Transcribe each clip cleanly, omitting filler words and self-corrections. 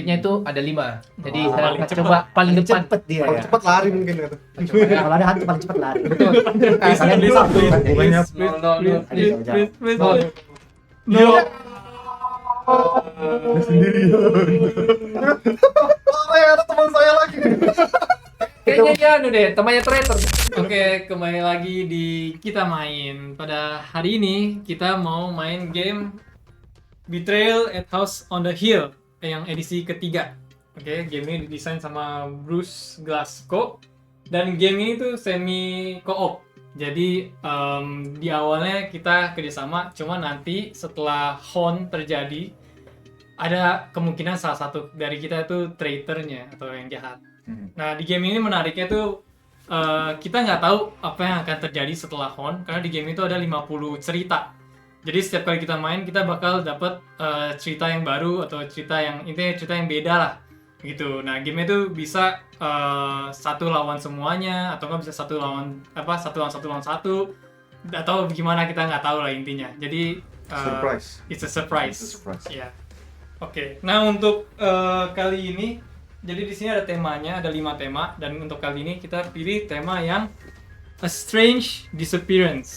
speednya itu ada 5. Jadi Oh, saya paling akan coba paling depan. cepet dia Paling ya. cepat lari mungkin kata. Kalau ada hantu paling cepet lari. Betul. Kalian Please, satu. please, Bukannya please, No, no, no. please, please, please, please. No. Ada teman saya lagi. Kayaknya ya deh, temannya traitor. Oke, kembali lagi di kita main. Pada hari ini kita mau main game Betrayal at House on the Hill yang edisi ketiga. Oke, game ini didesain sama Bruce Glasgow dan game ini tuh semi co-op. Jadi di awalnya kita kerjasama, cuma nanti setelah Hon terjadi ada kemungkinan salah satu dari kita itu traitornya atau yang jahat. Nah di game ini menariknya tuh kita nggak tahu apa yang akan terjadi setelah Hon, karena di game itu ada 50 cerita. Jadi setiap kali kita main kita bakal dapat cerita yang baru atau cerita yang intinya cerita yang beda lah gitu. Nah game itu bisa satu lawan semuanya atau nggak bisa satu lawan satu atau gimana kita nggak tahu lah intinya. Jadi Surprise. it's a surprise. It's a surprise. Ya. Oke. Nah untuk kali ini jadi di sini ada temanya, ada 5 tema dan untuk kali ini kita pilih tema yang A Strange Disappearance.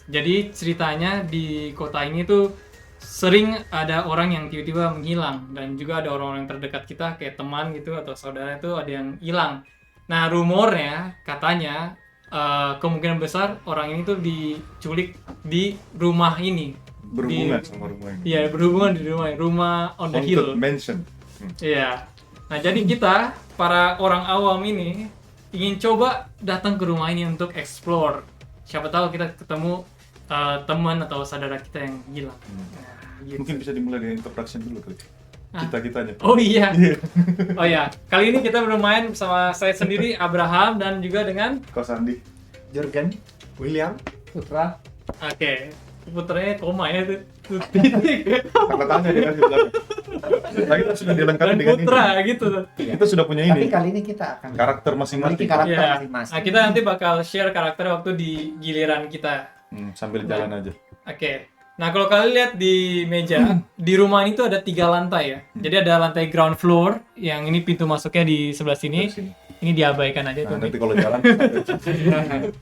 Jadi ceritanya di kota ini tuh sering ada orang yang tiba-tiba menghilang dan juga ada orang-orang terdekat kita kayak teman gitu atau saudara itu ada yang hilang. Nah rumornya katanya kemungkinan besar orang ini tuh diculik di rumah ini. Berhubungan sama rumah ini. Iya berhubungan di rumah on the hill. Haunted Mansion. Iya. Nah jadi kita para orang awam ini ingin coba datang ke rumah ini untuk explore. Siapa tahu kita ketemu teman atau saudara kita yang hilang. Nah, gitu. Mungkin bisa dimulai dari introduction dulu kali. Kita-kitanya. Oh iya. Oh iya. Kali ini kita bermain bersama saya sendiri Abraham dan juga dengan Kau Sandi. Jurgen. William. Putra. oke. Putranya koma ya tuh. Tanda tanya dia kan di belakang. Nah, kita sudah dilengkapi Dan dengan putra ini. gitu. Kita sudah punya Tapi ini. kali ini kita akan Karakter memiliki masing-masing. karakter Iya. masing-masing. Nah kita nanti bakal share karakter waktu di giliran kita. Sambil jalan aja. Oke. Nah, kalau kalian lihat di meja, di rumah ini tuh ada 3 lantai ya. Jadi ada lantai ground floor, yang ini pintu masuknya di sebelah sini. Dari sini. Ini diabaikan aja Nah, tuh. nanti kalau jalan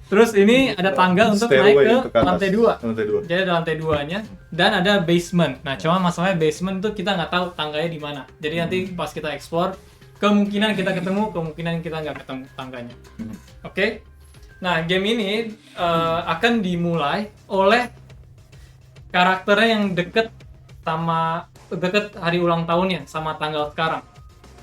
Terus ini ada tangga untuk naik stairway ke untuk atas. lantai 2. Lantai 2. Jadi ada lantai 2-nya dan ada basement. Nah, cuma masalahnya basement tuh kita nggak tahu tangganya di mana. Jadi nanti pas kita explore, kemungkinan kita ketemu, kemungkinan kita nggak ketemu tangganya. Oke. Nah, game ini akan dimulai oleh karakternya yang deket hari ulang tahunnya sama tanggal sekarang.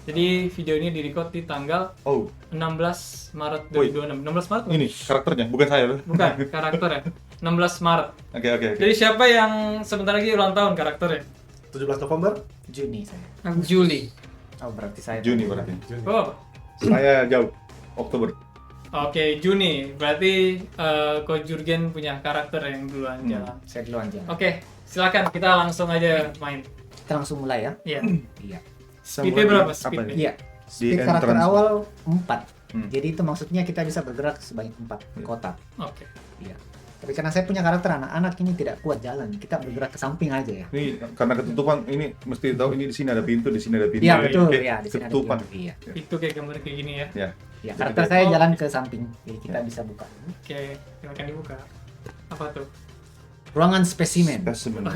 Jadi video ini direcord di tanggal Oh, 16 Maret Woi. 2026. 16 Maret? ini karakternya, bukan saya. Bukan, karakternya. 16 Maret. Oke. Jadi siapa yang sebentar lagi ulang tahun karakternya? 17 November. Juni saya. Juli. Oh berarti saya. Juni berarti. Oh, Saya jauh. Oktober. oke, Juni. Berarti Ko Jurgen punya karakter yang duluan jalan. Saya duluan jalan. Oke, silakan kita langsung aja main. Kita langsung mulai ya. Iya. Iya. Speednya berapa? Apa Speednya? ini? Iya. Di Speed karakter entrance. awal 4. Hmm. Jadi itu maksudnya kita bisa bergerak sebanyak 4 Iya. kotak. Oke. Iya. Tapi karena saya punya karakter anak-anak ini tidak kuat jalan, kita bergerak ke samping aja ya. Ini karena ketutupan, ini mesti tahu ini di sini ada pintu, di sini ada pintu. Iya betul Kayak ya, di sini ada ketutupan. pintu. Iya. Itu kayak gambar kayak gini ya. Ya. Ya, karakter saya jalan ke samping, jadi kita bisa buka. Oke, silakan dibuka. Apa tuh? Ruangan spesimen. Specimen.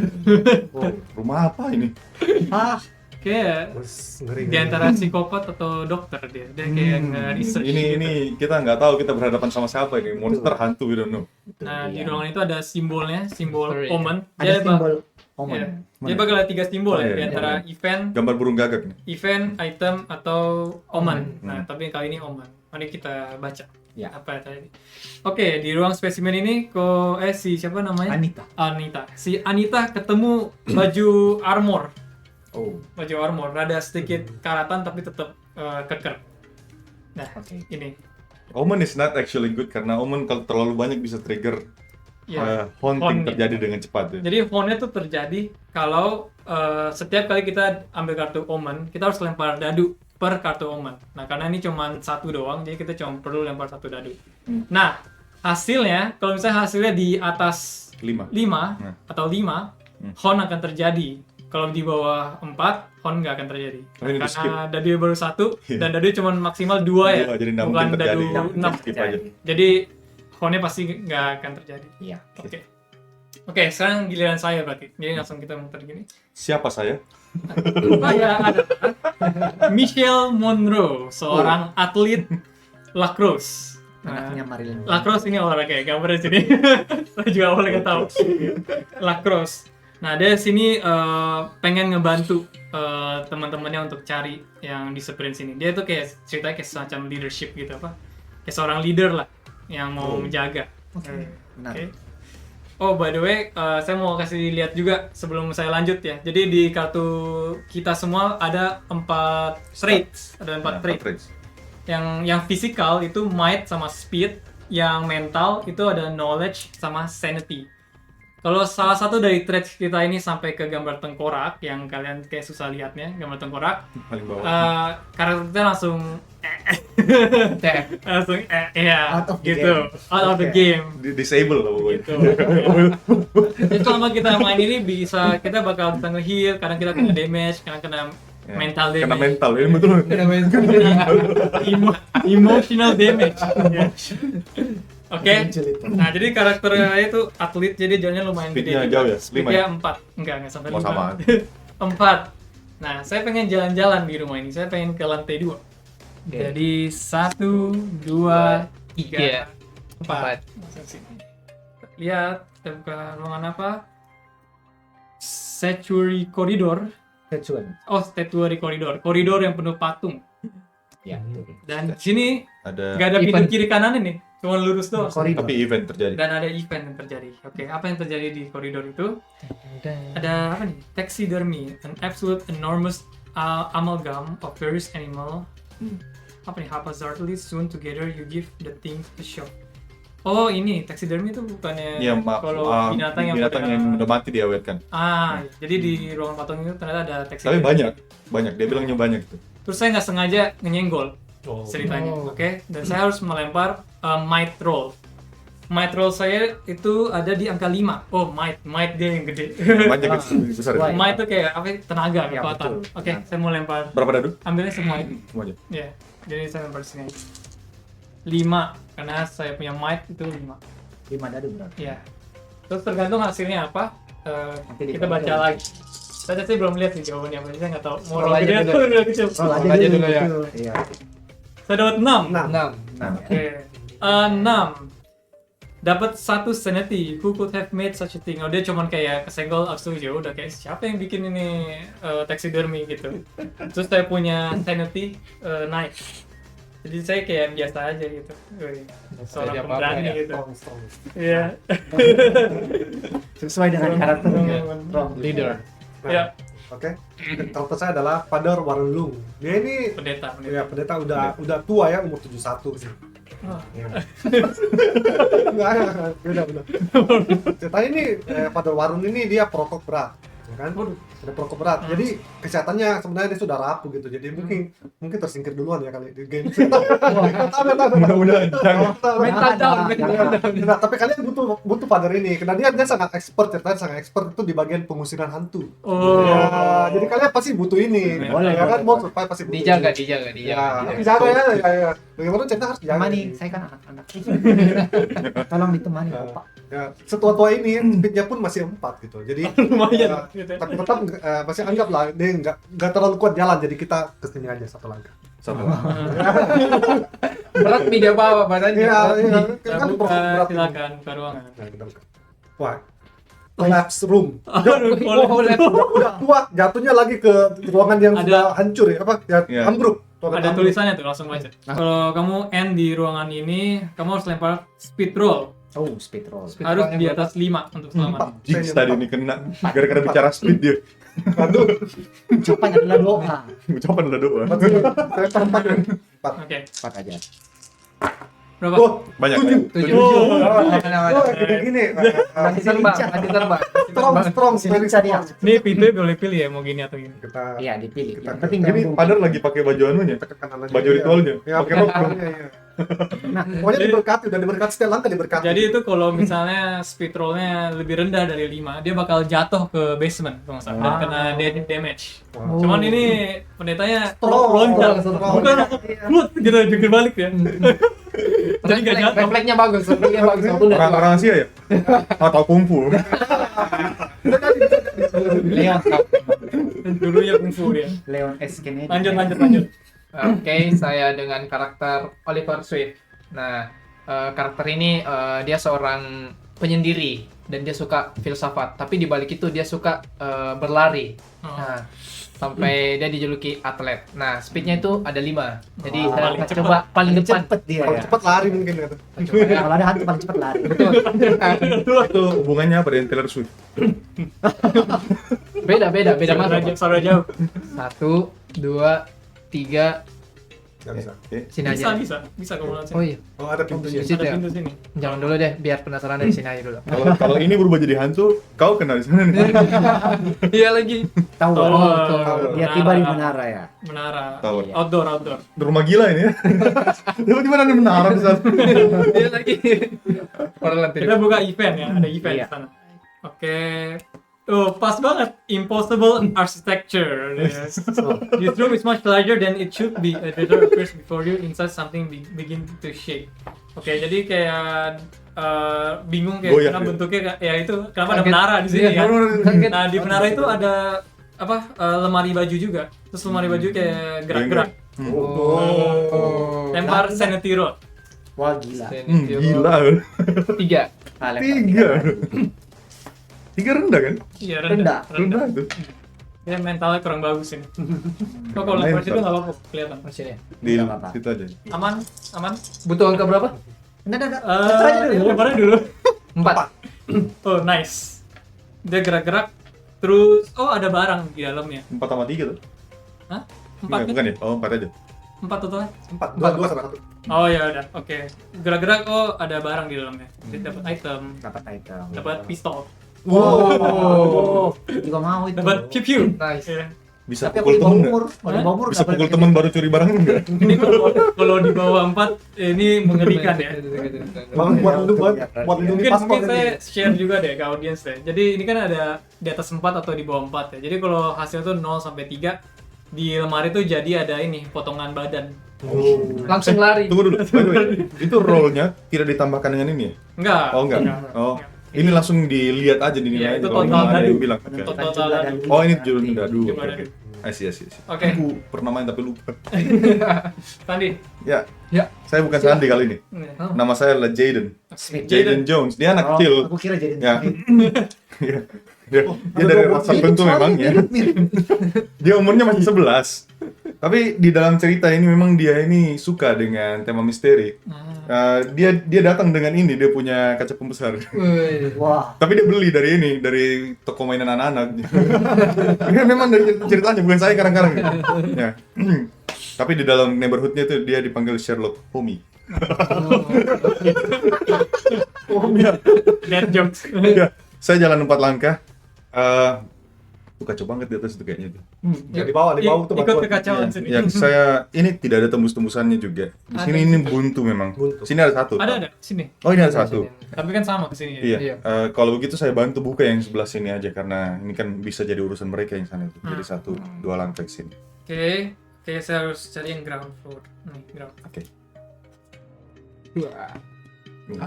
Oh, rumah apa ini? Ah, Kayak di antara psikopat atau dokter dia. Dia kayak research gitu. Ini kita nggak tahu kita berhadapan sama siapa ini. Monster, hantu, we don't know. Nah, di iya. ruangan itu ada simbolnya, simbol Sorry. omen. Ada simbol omen. Iya. Mana? Dia bakal ada 3 simbol Oh, ya, iya, di antara iya. event, Gambar burung gagak nih. item, atau omen. Nah, Hmm. tapi kali ini omen. Mari kita baca. Ya. Apa tadi? Oke, di ruang spesimen ini si siapa namanya? Anita. Si Anita ketemu baju armor. Oh, Baju armor, rada sedikit karatan tapi tetap keker. Nah, oke. ini. Omen is not actually good karena omen kalau terlalu banyak bisa trigger Ya. haunting Haunting. terjadi dengan cepat ya. Jadi haunnya tuh terjadi kalau setiap kali kita ambil kartu omen, kita harus lempar dadu per kartu omen. Nah, karena ini cuma 1 doang, jadi kita cuma perlu lempar 1 dadu. Nah, hasilnya, kalau misalnya hasilnya di atas 5. 5 Nah. atau 5, haun akan terjadi. Kalau di bawah 4, Hon nggak akan terjadi. Oh, ini di-skip. Karena dadu baru 1 dan dadu cuma maksimal 2 ya. Jadi nggak Bukan mungkin terjadi. dadu 6. Skip aja. Jadi Honnya pasti nggak akan terjadi. Iya. Oke, sekarang giliran saya berarti. Jadi langsung kita muter gini. Siapa saya? Saya adalah Michelle Monroe, seorang atlet lacrosse. Anaknya Marilyn. Lacrosse ini olahraga ya, gambarnya sini. Saya juga awalnya nggak tahu. Lacrosse. Nah, dia sini pengen ngebantu teman-temannya untuk cari yang di sprint sini. Dia tuh kayak ceritanya kayak semacam leadership gitu apa? Kayak seorang leader lah yang mau menjaga. Benar. Oke. Oh, by the way, saya mau kasih lihat juga sebelum saya lanjut ya. Jadi di kartu kita semua ada 4 traits, ada 4 traits. Traits. Yang fisikal itu might sama speed, yang mental itu ada knowledge sama sanity. Kalau salah satu dari traits kita ini sampai ke gambar tengkorak yang kalian kayak susah lihatnya, gambar tengkorak, Paling bawah. karakter kita langsung langsung ya Out of the gitu, game. out of the game. Disable lah pokoknya. Gitu. Jadi selama kita main ini kita bakal bisa nge-heal, kadang kita kena damage, kadang kena Ya, mental damage. Kena mental, ini betul. Emotional damage. Oke. Muncul itu. Nah, jadi karakternya itu atlet, jadi jalannya lumayan Speednya gede. jauh ya? 5 Speednya ya? 4. Enggak sampai Oh, 5. sama. 4. Nah, saya pengen jalan-jalan di rumah ini. Saya pengen ke lantai 2. Jadi 1, 2, 3, 4. Lihat, kita buka ruangan apa? Statuary Corridor. Kecuan. Oh, Statuary Corridor. Koridor yang penuh patung. Ya. Dan di sini Ada nggak ada pintu Event. kiri kanan ini, cuma lurus doang. Koridor. tapi event terjadi. Dan ada event yang terjadi. Oke, apa yang terjadi di koridor itu? Ada apa nih? Taxidermy, an absolute enormous amalgam of various animal. Apa nih? Haphazardly sewn together, you give the things a shot. Oh, ini taxidermy itu bukannya Iya, maaf. kalau binatang yang udah mati diawetkan. jadi di ruangan patung itu ternyata ada Tapi taxidermy. banyak. Dia bilangnya banyak tuh. Terus saya nggak sengaja nyenggol ceritanya, oke? Dan saya harus melempar might roll. Might roll saya itu ada di angka 5. Oh, might dia yang gede. Banyak itu besar. Wah, Itu. Might itu kayak apa? Tenaga, Ya, kekuatan. betul. Oke, saya mau lempar. Berapa dadu? Ambilnya semua ini. Semuanya. Ya, jadi saya lempar sini. 5 karena saya punya might itu 5. 5 dadu berarti. Ya. Terus tergantung hasilnya apa, Nanti kita baca dibaca. lagi. Saya belum lihat sih jawabannya apa, saya nggak tahu. Mau Roll roll aja gede dulu. atau roll kecil. Roll Roll aja dulu ya. betul. Iya. Saya dapat 6. 6. Nah, Oke. 6. Dapat 1 sanity. Who could have made such a thing? Oh, dia cuman kayak kesenggol abis itu ya udah kayak siapa yang bikin ini taxidermy gitu. Terus saya punya sanity naik. Jadi saya kayak biasa aja gitu. Wih, seorang Jadi apa-apa pemberani ya. gitu. Iya. sesuai dengan karakternya. Leader. Ya, Oke. Karakter saya adalah Father Warlung. Dia ini pendeta. ya pendeta udah tua ya, umur 71 sih. Oh. Ya. Enggak, beda. Cerita ini Father Warlung ini dia perokok berat, ya kan? Ada perokok berat. Jadi kesehatannya sebenarnya dia sudah rapuh gitu. Jadi mungkin tersingkir duluan ya kali di game. Mudah-mudahan jangan. Mental down, mental down. Nah, tapi kalian butuh Father ini karena dia sangat expert, ceritanya sangat expert itu di bagian pengusiran hantu. Oh. Ya, jadi kalian pasti butuh ini. Boleh, Ya kan, boleh. mau supaya pasti butuh. Dijaga, ini. dijaga. Ya, dijaga ya. Bagaimana cerita harus dijaga. Temani, saya kan anak-anak. Tolong ditemani, Ya. Bapak. Ya, setua-tua ini speednya pun masih 4 gitu. Jadi Lumayan. ya, tapi tetap masih anggaplah dia nggak terlalu kuat jalan. Jadi kita kesini aja satu langkah. Sama. Berat tidak apa-apa badannya. Iya, berat. iya. Kita Kan buka, berat. silakan ke ruangan. Nah, kita buka. Wah, collapse room. Oh, Udah tua, jatuhnya lagi ke ruangan yang Ada- sudah hancur ya, apa? Ya, Iya. ambruk. Ruangan Ada ambruk. tulisannya tuh, langsung baca. Kalau kamu end di ruangan ini, kamu harus lempar speed roll. Oh, speed roll. Speed Harus rollnya di berapa? atas 5 untuk selamat. Jinx tadi ini kena gara-gara bicara speed dia. Aduh, Ucapan adalah doa. Ucapan udah doa. saya perempat ya. Oke. 4 aja. Berapa? Oh, Banyak. 7. 7. Oh, Mana-mana. gini. Masih terbang, masih terbang. Strong, very Bisa dia. strong. Ini pintu boleh pilih ya mau gini atau gini. Kita Iya, dipilih. Kita- Yang penting Ini nyambung. Padahal lagi pakai baju anunya. tekan kanan aja. Baju ritualnya. Ya, Pakai pakai rok. rok. Iya. Nah, Pokoknya diberkati, udah diberkati setiap langkah diberkati. Jadi itu kalau misalnya speed roll-nya lebih rendah dari 5, dia bakal jatuh ke basement kalau nggak salah, dan kena damage. Oh. Cuman ini pendetanya Strong. loncat, Strong. bukan flut gitu jungkir balik ya. Jadi nggak jatuh. Refleksnya bagus, refleksnya bagus. Aku udah Orang Asia ya? Atau kungfu? Leon Dulunya kungfu dia. Leon S Kennedy. Lanjut. Oke, saya dengan karakter Oliver Sweet. Nah, karakter ini dia seorang penyendiri dan dia suka filsafat. Tapi di balik itu dia suka berlari. Oh. Nah, sampai dia dijuluki atlet. Nah, speednya itu ada 5. Jadi Oh, saya paling akan cepat. coba paling depan. cepet dia Paling ya. cepat lari mungkin gitu. Kalau ada hantu paling cepet lari. Itu hubungannya apa dengan Taylor Swift? Beda mas. Saudara jauh. 1, 2, 3. Nggak bisa. Sini aja. Bisa kamu lihat Oh sini. iya, Oh, ada pintunya. Di situ Ada ya. pintu sini. Jangan dulu deh, biar penasaran dari sini aja dulu. Kalau ini berubah jadi hantu, kau kena di sana nih. Iya lagi. Tahu. Tower. Dia tiba di menara ya. Menara. Tower. Outdoor. Rumah gila ini ya. Tiba-tiba ada menara di sana. Iya lagi. Orang lantai. Kita buka event ya, ada event Iya. di sana. Oke. Oh, pas banget. Impossible architecture. Yes. This room is much larger than it should be. A visitor appears before you inside something begin to shake. Oke, jadi kayak bingung kayak Goyah, karena ya? bentuknya ya itu kenapa ada Kaget. menara di sini Iya, kan. kaget. Nah, di menara itu ada apa? Lemari baju juga. Terus lemari baju kayak gerak-gerak. Oh. Lempar sanity rod. Wah gila. Gila. 3. Ah, lempar. 3 rendah kan? Iya, Rendah. Rendah tuh. Ya mentalnya kurang bagus ini. Kok kalau lempar situ nggak apa-apa kelihatan. Sini. Di Nggak apa-apa. situ aja. Aman. Butuh angka berapa? Enggak. Lepas aja dulu. Lemparnya dulu. 4. Oh nice. Dia gerak-gerak. Terus ada barang di dalamnya. 4 sama 3 tuh. Hah? 4 Enggak, kan? bukan ya? Oh, 4 aja. 4 totalnya? 4, 2 sama 1. Oh ya udah, oke. Gerak-gerak ada barang di dalamnya. Jadi dapat item, Dapat item. dapat pistol, Wow. Juga mau itu. dapat pew pew. Nice. Iya. Bisa Tapi aku pukul di bawah temen umur. nggak? Kalau di bawah umur Bisa nggak boleh pukul kayak temen baru curi barang enggak? Ini kalau di bawah 4 ini mengerikan ya. Bang buat lindungi Mungkin paspor saya ini. share juga deh ke audiens deh. Jadi ini kan ada di atas 4 atau di bawah 4 ya. Jadi kalau hasil tuh 0 sampai 3 di lemari tuh jadi ada ini potongan badan. Langsung lari. Tunggu dulu. By the way, itu roll-nya tidak ditambahkan dengan ini ya? Enggak. Oh, enggak. Oh. Ini langsung dilihat aja di Iya, nilai itu kalau total ada dadu. yang bilang. Oke. Total Menentukan jumlah dan Oh, ini nanti. jurun dadu. Jumlah Oke. dadu. I see. Oke. Aku pernah main tapi lupa. Tadi. Ya. Ya. Saya bukan Sandi kali ini. Nama saya adalah Jaden. Smith. Jaden Jones. Dia anak Oh, kecil. aku kira jadi Ya. Iya. Dia dari ras tertentu memang ya. Dia umurnya masih 11. Tapi di dalam cerita ini memang dia ini suka dengan tema misteri. Dia datang dengan ini, dia punya kaca pembesar. Wih. Wah. Tapi dia beli dari toko mainan anak-anak. Ya, memang dari ceritanya, bukan saya karang-karang. Ya. Tapi di dalam neighborhoodnya itu dia dipanggil Sherlock Holmes. Dead jokes. Ya, saya jalan 4 langkah. Tuh kacau banget di atas itu kayaknya tuh. Ya, di bawah tuh Ikut batuan. kekacauan sini. Ya, saya ini tidak ada tembus-tembusannya juga. Di sini ini buntu memang. Buntu. Sini ada satu. Ada sini. Oh, ini ada satu. Tapi kan sama ke sini ya. Iya. Iya. Kalau begitu saya bantu buka yang sebelah sini aja karena ini kan bisa jadi urusan mereka yang sana itu. Jadi 1-2 langkah ke sini. Oke, saya harus cari yang ground floor. Nih, ground. Oke. Wah.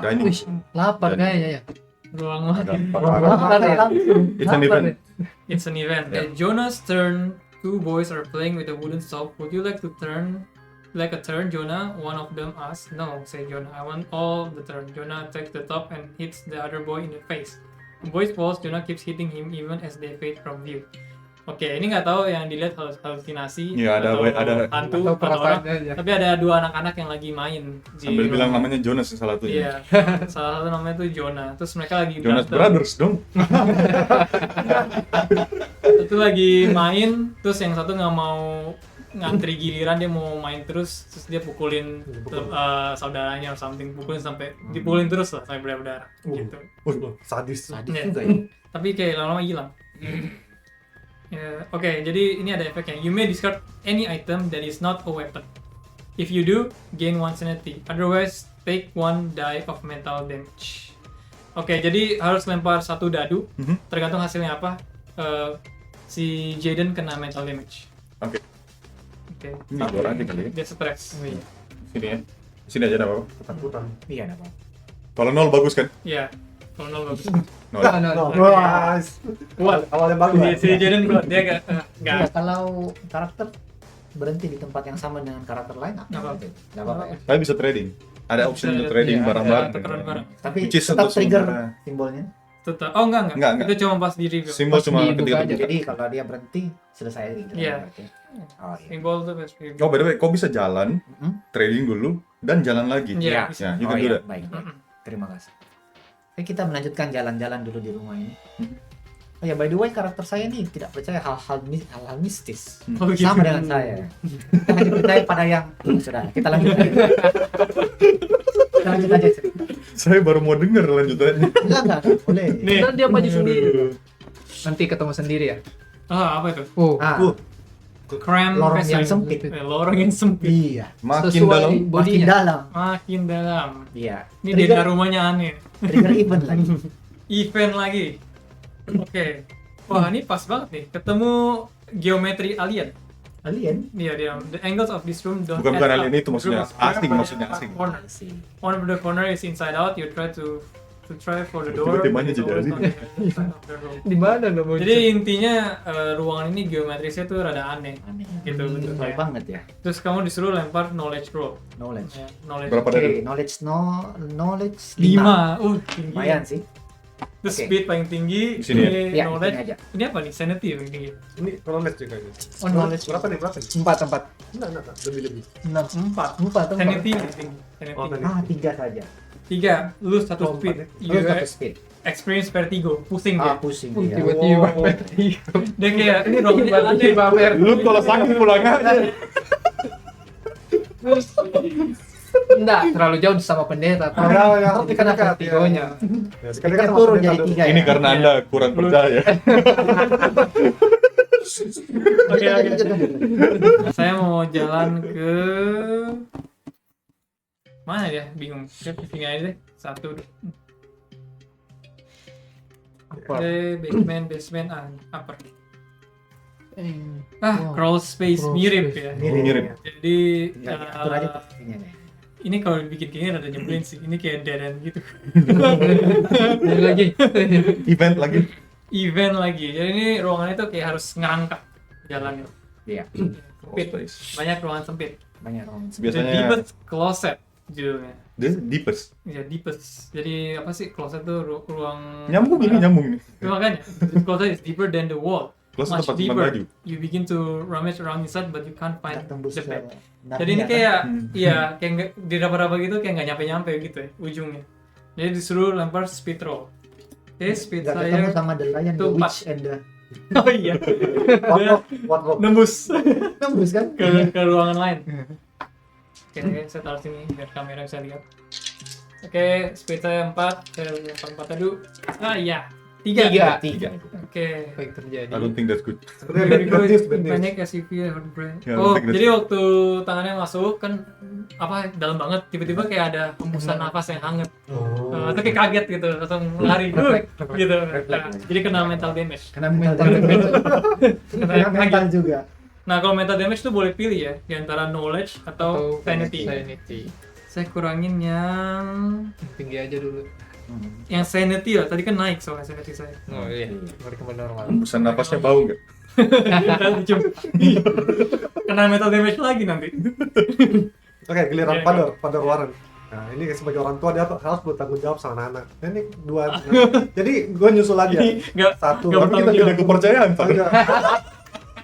Dining. Wih, lapar kayaknya ya. Ruang Ada makan. Lapar ya. It's an event. It's an event. Yeah. Jonah's turn. 2 boys are playing with a wooden stove. Would you like to turn? Like a turn, Jonah? One of them asks. No, say Jonah. I want all the turn. Jonah takes the top and hits the other boy in the face. The boy falls. Jonah keeps hitting him even as they fade from view. Oke, ini nggak tahu yang dilihat halusinasi Iya, ada atau ada. hantu Atau atau orang. perasaannya aja. Tapi ada 2 anak-anak yang lagi main. di Sambil rumah. bilang namanya Jonas salah satunya. Iya, salah satu namanya tuh Jonah. Terus mereka lagi Jonas berantem. Brothers dong. Itu lagi main, terus yang satu nggak mau ngantri giliran, dia mau main terus dia pukulin saudaranya or something, pukulin sampai dipukulin terus lah sampai berdarah gitu. Sadis. Sadis Iya. juga ya. Tapi kayak lama-lama hilang. Ya, Oke, jadi ini ada efeknya. You may discard any item that is not a weapon. If you do, gain 1 sanity. Otherwise, take 1 die of mental damage. Oke, jadi harus lempar 1 dadu. Tergantung hasilnya apa. Si Jaden kena mental damage. Oke. Oke. Ini gua aja kali ya. Dia stres. Oh, iya. Sini ya. Sini aja enggak apa-apa. Ketakutan. Iya, enggak apa-apa. Kalau 0 bagus kan? Iya. Kalau 0 bagus. 0. No. Wah, Kuat. awalnya bagus. Si Jaden kuat. Dia Iya, enggak. kalau karakter berhenti di tempat yang sama dengan karakter lain Nggak apa-apa. Enggak apa-apa ya. Tapi bisa trading. Ada option untuk trading Iya, barang-barang. ada tukeran barang. Tapi Which is tetap untuk trigger sementara. simbolnya. Tetap. Oh enggak. Enggak. Itu cuma pas di review. Simbol Pas cuma dibuka ketika aja. terbuka. Jadi kalau dia berhenti selesai gitu. Iya. Berarti. Oh iya. Simbol tuh pas review. Oh, by the way, kau bisa jalan, Mhm. trading dulu, dan jalan lagi. Iya. Ya, you Oh can do iya, that. baik. Mm-mm. Terima kasih. Oke, kita melanjutkan jalan-jalan dulu di rumah ini. Mhm. Oh ya, by the way, karakter saya nih tidak percaya hal-hal mistis. Oh, gitu. Sama dengan saya. Kita hanya percaya pada yang sudah. Kita lanjut aja. Kita lanjut aja cerita. Saya baru mau denger lanjutannya. Enggak, boleh. Nih. Ntar dia maju sendiri. Nanti ketemu sendiri ya. Ah, apa itu? Oh, Ah, Cram lorong yang passage. sempit. Lorong yang sempit. Iya. Makin sesuai dalam. Makin bodinya. dalam. Makin dalam. Iya. Ini Trigger- data rumahnya aneh. Trigger event lagi. Event lagi. Oke. Wah, ini pas banget nih. Ketemu geometri alien. Alien. Iya, dia. The angles of this room don't Bukan add alien up. itu maksudnya Group of asing, square maksudnya by asing. corner. Sih. One of the corner is inside out. You try to try for the door. Tiba-tibanya but the door is jadi on the side of the room. Di mana lo mau? Jadi intinya ruangan ini geometrisnya tuh rada aneh. Aneh. Gitu, betul. Sesuai banget ya. Terus kamu disuruh lempar knowledge roll. Knowledge. Ya, knowledge. Berapa Oke, dari? knowledge 5. Tinggi. Lumayan sih. Terus Oke. speed paling tinggi. Di sini ya? Ini Ya, knowledge. ini aja. Ini apa nih? Sanity yang paling tinggi. Ini knowledge juga ini. Oh, knowledge. Berapa nih? Berapa nih? 4. Enggak, lebih. 4. 4 tuh. Sanity yang tinggi. Sanity. Oh, tadi. 3 saja. 3. Lu 1 Oh, speed. empat You Terus satu speed. experience vertigo. Pusing Ah, dia. pusing Oh, dia. tiba-tiba. Dia kayak ini ruangannya aneh. Tiba-tiba mer. Lu kalau sakit pulang aja. Enggak, terlalu jauh sama pendeta. Oh, ya, Tapi kena dekat-dekat, vertigonya. Ya, Kita sama turun pendeta jadi dulu. 3 Ini ya. karena Anda kurang percaya. Oke, oke. Lanjut. Saya mau jalan ke mana ya? Bingung. Saya pusing aja deh. 1. Apa? Basement, upper. Wow. Crawl space Crawl mirip space. ya. Mirip. Jadi Ya, atur aja posisinya nih. ini kalau dibikin kayaknya rada nyebelin sih. Ini kayak dead end gitu. Ini lagi. Event lagi. Event lagi. Jadi ini ruangannya tuh kayak harus ngerangkak jalannya. Iya. Sempit. Banyak ruangan sempit. Banyak orang. The Biasanya deepest closet judulnya. dia deepest. Ya deepest. Jadi apa sih closet tuh ruang Nyambung ini, nyambung nih. Makanya the closet is deeper than the wall. Closet Much tempat simpan deeper. baju. You begin to rummage around inside but you can't find Kita tembus the ke bed. Narnia, Jadi ini kan? kayak iya kayak nggak di raba-raba gitu kayak nggak nyampe-nyampe gitu ya ujungnya. Jadi disuruh lempar speed roll. Oke, speed Nggak ketemu saya sama The Lion, The tuh Witch and the oh iya Wardrobe. nembus tembus kan? ke ruangan lain. Oke, saya taruh sini biar kamera bisa lihat. Oke, speed saya 4, saya lempar 4 dulu. Ah iya, 3. 3. Oke. Apa yang terjadi? I don't think that's good. Sebenarnya bad news, bad news. Banyak SCP hard brain. Ya, Oh, penting jadi waktu tangannya masuk kan apa dalam banget tiba-tiba kayak ada hembusan nafas yang hangat. Oh. Itu kayak kaget gitu, langsung lari gitu. Nah, jadi kena mental damage. Kena mental damage. Kena mental juga. Nah, kalau mental damage tuh boleh pilih ya di antara knowledge atau sanity. Sanity. Saya kurangin yang Tinggi aja dulu. sanity lah. Tadi kan naik soalnya sanity saya. Oh iya, balik ke normal. Hembusan napasnya bau nggak? Cium. Kena mental damage lagi nanti. Oke, giliran Oke, Father Warren. Nah, ini sebagai orang tua dia harus bertanggung jawab sama anak-anak. Nah, ini 2. Jadi gue nyusul aja. Nggak 1. nggak Tapi kita bertanggung tidak kepercayaan, Pak.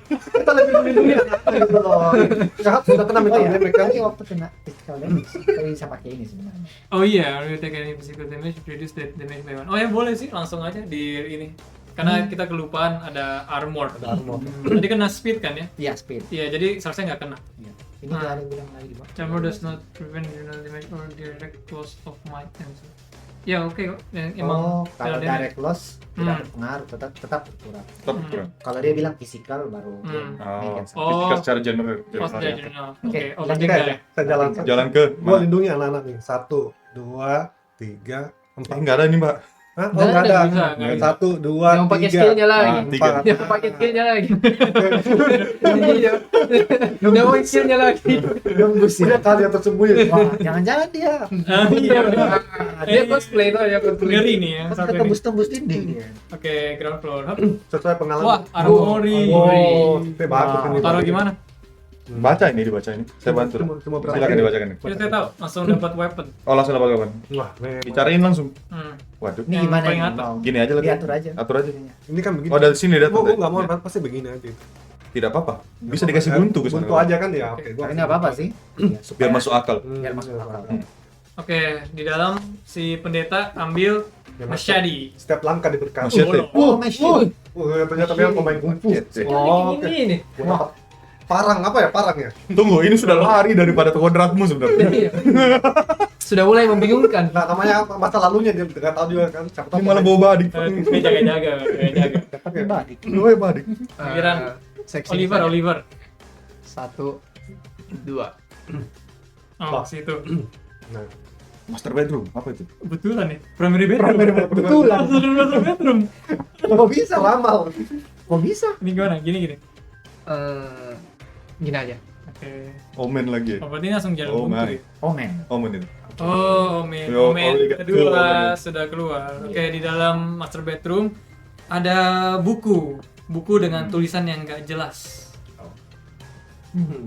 Kita lebih melindungi anak-anak gitu loh. Jahat sudah kena Oh mental iya, damage kan. tadi waktu kena physical damage, tapi bisa pakai ini sebenarnya. Oh iya, when you take any physical damage, reduce that damage by 1. Oh ya boleh sih, langsung aja di ini. Karena kita kelupaan ada armor. Ada armor. Tadi kena speed kan ya? Iya, speed. Iya, jadi seharusnya nggak kena. Iya. Ini nggak ada yang bilang lagi di bawah. Armor does not prevent general damage or direct loss of might and so. Ya oke kok. Emang Kalau tidak ada- direct loss tidak berpengaruh, tetap berkurang. Tetap kurang. Kalau dia bilang physical baru Oh, make it. Oh. ketika secara general. Post general. jurnal. Oke, Oke, lanjut overthinker aja. ya. Saya jalan. Jalan ke Gua mana? lindungi anak-anak nih. 1, 2, 3, 4. Enggak ada nih, Mbak. Hah? Nggak Oh, nggak ada, ada. bisa, nggak bisa. 1, 2, Yang pakai 3. skillnya lagi. Ah, 3. Yang pakai skillnya lagi. Iya. Yang pakai skillnya lagi. Nembus Punya ya. kali yang tersembunyi. Wah, jangan-jangan dia Ah, iya. Dia cosplay tuh, dia cosplay. Ngeri nih ya. kan Satu ini. tembus-tembus dinding dia. Oke, ground floor. Hup. Sesuai pengalaman. Wah, armory. Oh, itu bagus ini. Taruh gimana? Baca ini dibaca ini. Saya bantu. Cuma berapa? Silakan dibacakan. Kita saya tahu, langsung dapat weapon. Oh, langsung dapat kapan? Wah, memang. Dicariin langsung. Hmm. Waduh. Ini Yang gimana paling nih atas. mau? Gini aja lah. Diatur aja. Atur aja. Ini kan begini. Oh, dari sini dia Gua tuh. nggak mau pasti begini aja. Tidak apa-apa. Bisa dikasih buntu ke sana. Buntu aja kan ya. Oke, gua Tapi nggak apa-apa sih. Ya, supaya- Biar masuk akal. Biar masuk akal. Oke, di dalam si pendeta ambil Ya, machete. Setiap langkah diberkati. Machete. Oh, machine. Ternyata dia pemain kungfu. Machete. Oh, oke. Ini. Wah, parang apa ya parang ya? Tunggu, ini sudah lari daripada kodratmu sebenarnya. Iya. Sudah mulai membingungkan. Nah, namanya apa? Masa lalunya dia nggak tahu juga kan. Siapa tahu Ini malah bawa badik. Kayak jaga-jaga, jaga-jaga. Tapi badik. Lu badik. Giliran Seksi Oliver, saja. Oliver. 1, 2. Oh, situ. Nah, Master bedroom, apa itu? Kebetulan nih, primary bedroom. Kebetulan. Master bedroom. Kok bisa? ramal. Kok bisa? Ini gimana? Gini. Gini aja. Oke. Omen lagi. Oh, berarti ini langsung jalan Oh buntu my. ya? Oh men. Omen itu. Oh, Omen. Yo, Omen Omen. kedua Omen. sudah keluar. Oke, di dalam master bedroom ada buku. Buku dengan tulisan yang nggak jelas.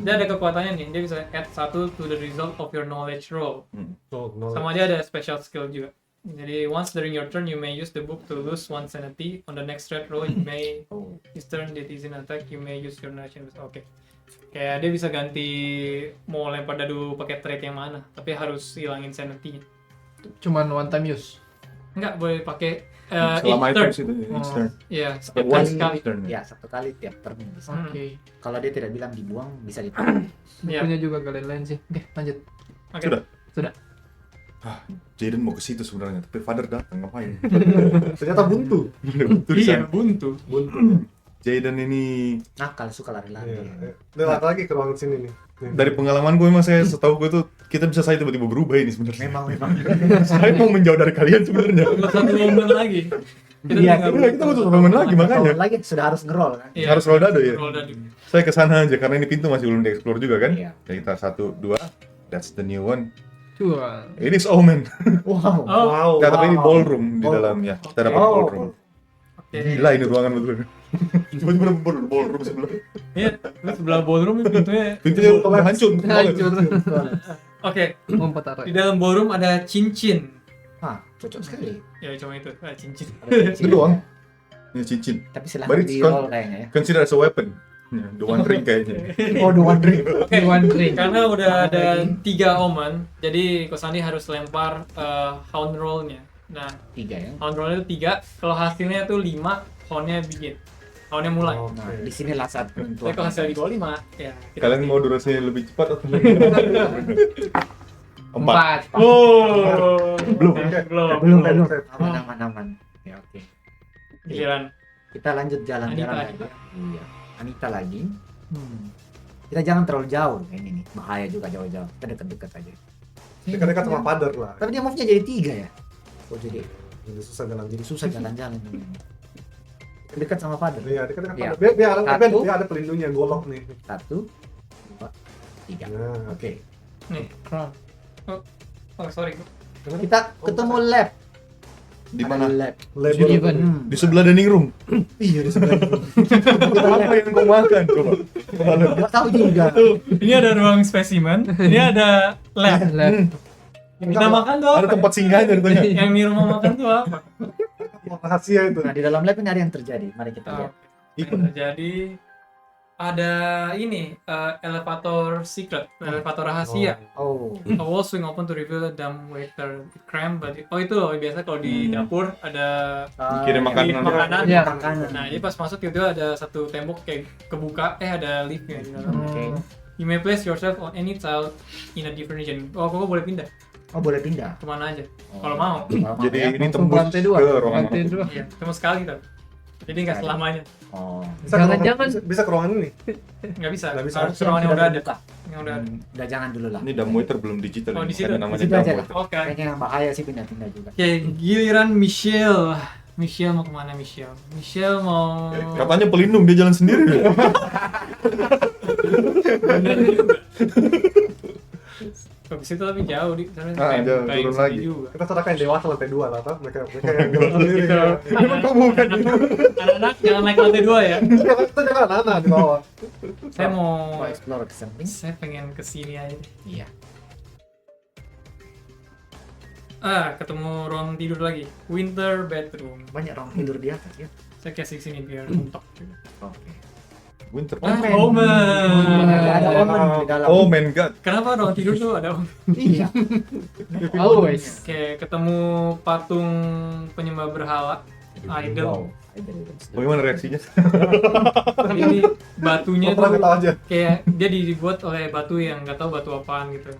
Dia ada kekuatannya nih, dia bisa add 1 to the result of your knowledge roll. Oh, no. Sama dia ada special skill juga. Jadi once during your turn you may use the book to lose 1 sanity. On the next threat roll you may this turn that is in attack you may use your nation. Oke. Kayak dia bisa ganti mau lempar dadu pakai trait yang mana, tapi harus hilangin sanity-nya. Cuman one time use. Enggak boleh pakai Selama each turn. items itu each Oh. turn. Iya, Satu setiap one sekali. turn. Ya, satu kali tiap turn bisa. Hmm. Oke. Kalau dia tidak bilang dibuang, bisa dipakai. Iya. Punya juga kalian lain sih. Oke, lanjut. Oke. Sudah. Sudah. Jaden mau ke situ sebenarnya, tapi father datang ngapain? Ternyata buntu. Buntu di Iya, sana. buntu. Buntu. Jaden ini Nakal, suka lari-lari. Iya. Lewat lagi ke ruangan sini nih. Nih. dari pengalaman gue emang saya setahu gue tuh kita bisa saya tiba-tiba berubah ini sebenarnya. Memang. Saya mau menjauh dari kalian sebenarnya. Buat satu momen lagi. Kita Iya, tinggal kita butuh momen lagi makanya. Kalau lagi sudah harus ngerol kan. Iya. Harus roll dado ya. Roll dadu. Saya ke sana aja karena ini pintu masih belum dieksplor juga kan. Iya. Jadi kita 1, 2, that's the new one. Cua. It is Omen. Wow. Oh, Wow. Nah, tapi ini wow. ballroom di dalamnya. Kita dapat Oh. ballroom. oke. Gila ini ruangan betul. Tiba-tiba ada ballroom sebelah. Iya, terus sebelah ballroom pintunya. Pintunya udah hancur. Hancur. Oke, Ngumpet di arah. dalam ballroom ada cincin. Ah, cocok sekali. Ya cuma itu, ada cincin. Ada cincin. Itu doang. Ini cincin. Tapi silahkan But di it's roll kayaknya ya. Consider as a weapon. Ya, the one ring kayaknya. Oh, the one ring. Oke, One ring. karena udah Mana ada lagi? 3 omen, jadi Kosandi harus lempar hound roll-nya. Nah, 3 ya. hound roll-nya itu 3, kalau hasilnya tuh 5, hound-nya begin. Hound-nya mulai. Oh, Nah, oke. di sinilah saat Tapi penentuan. kalau hasilnya di bawah 5, ya kita Kalian mau durasinya lebih cepat atau 4? 4. Oh, Belum. belum. Belum. Aman. Ya, oke. Giliran. Kita lanjut jalan-jalan Anita. lagi. Iya. Anita lagi. Kita jangan terlalu jauh ini nih. Bahaya juga jauh-jauh. Kita dekat-dekat aja. Dekat-dekat sama father lah. Tapi dia move-nya jadi 3 ya. Oh, jadi Jadi susah jalan jadi susah jalan-jalan ini. Dekat sama father. Iya, dekat-dekat Iya. father. Biar Satu. dia ada pelindungnya golok nih. 1 2 3. Nah, Oke. Nih, Crown. oh sorry. Kita ketemu lab. Di Ada mana? lab. label. Even. Di sebelah dining room. Iya di sebelah. Apa yang kau makan coba? Enggak tahu juga. Ini ada ruang spesimen, ini ada lab. Lab. Kita makan tuh Ada apa? tempat singgahnya ditanya. Yang di rumah makan tuh apa? Rahasia itu. Nah, di dalam lab ini ada yang terjadi. Mari kita lihat. Jadi ada ini elevator secret, elevator rahasia. Oh. A wall swing open to reveal a dumb waiter cram, but oh itu loh biasa kalau di dapur ada Kirim lift makanan. makanan. Iya. Makanan. Nah, jadi pas masuk itu ada satu tembok kayak kebuka, ada liftnya di dalam. Oke. You may place yourself on any tile in a different region. Oh, kok boleh pindah? Oh, boleh pindah. kemana aja Oh. kalau mau. Kalau mau Jadi ya. ini Langsung ke tembus lantai 2. ke ruangan Lantai mana? 2. Iya, cuma sekali tuh. Jadi nggak Sekali. selamanya, Oh. Bisa ke ruangan- Jangan-jangan- bisa ke ruangan ini. nggak bisa. Nggak bisa. Harus ruangan yang udah ada, Buka. yang udah ada. Udah jangan dulu lah. Ini Dumbwaiter belum digital. Oh, ini, di situ. makanya namanya Di situ aja Dumbwaiter. Oke. Kayaknya bahaya sih pindah-pindah juga. Oke, giliran Michelle. Michelle mau kemana Michelle? Michelle mau. Katanya pelindung, dia jalan sendiri. Bener juga. Habis itu tapi jauh di sana. Jauh, kayak turun sedih lagi. juga. Kita serahkan yang dewasa lantai 2 lah, mereka yang gerak sendiri. Gitu. Ya. Emang kau bukan itu? Anak-anak jangan naik lantai 2 ya. Kita jangan anak di bawah. Saya mau Mau explore ke samping? saya pengen kesini aja. Iya. Ketemu ruang tidur lagi. Winter bedroom. Banyak orang tidur di atas ya. Saya kasih sini biar mentok. Oke. Winter. Omen. Ada omen di dalam. Oh man god. Kenapa ruang tidur tuh ada omen? Iya. Always. Oke, ketemu patung penyembah berhala. Idol. Bagaimana reaksinya? Ini batunya Pernah tuh kita aja. kayak dia dibuat oleh batu yang nggak tahu batu apaan gitu.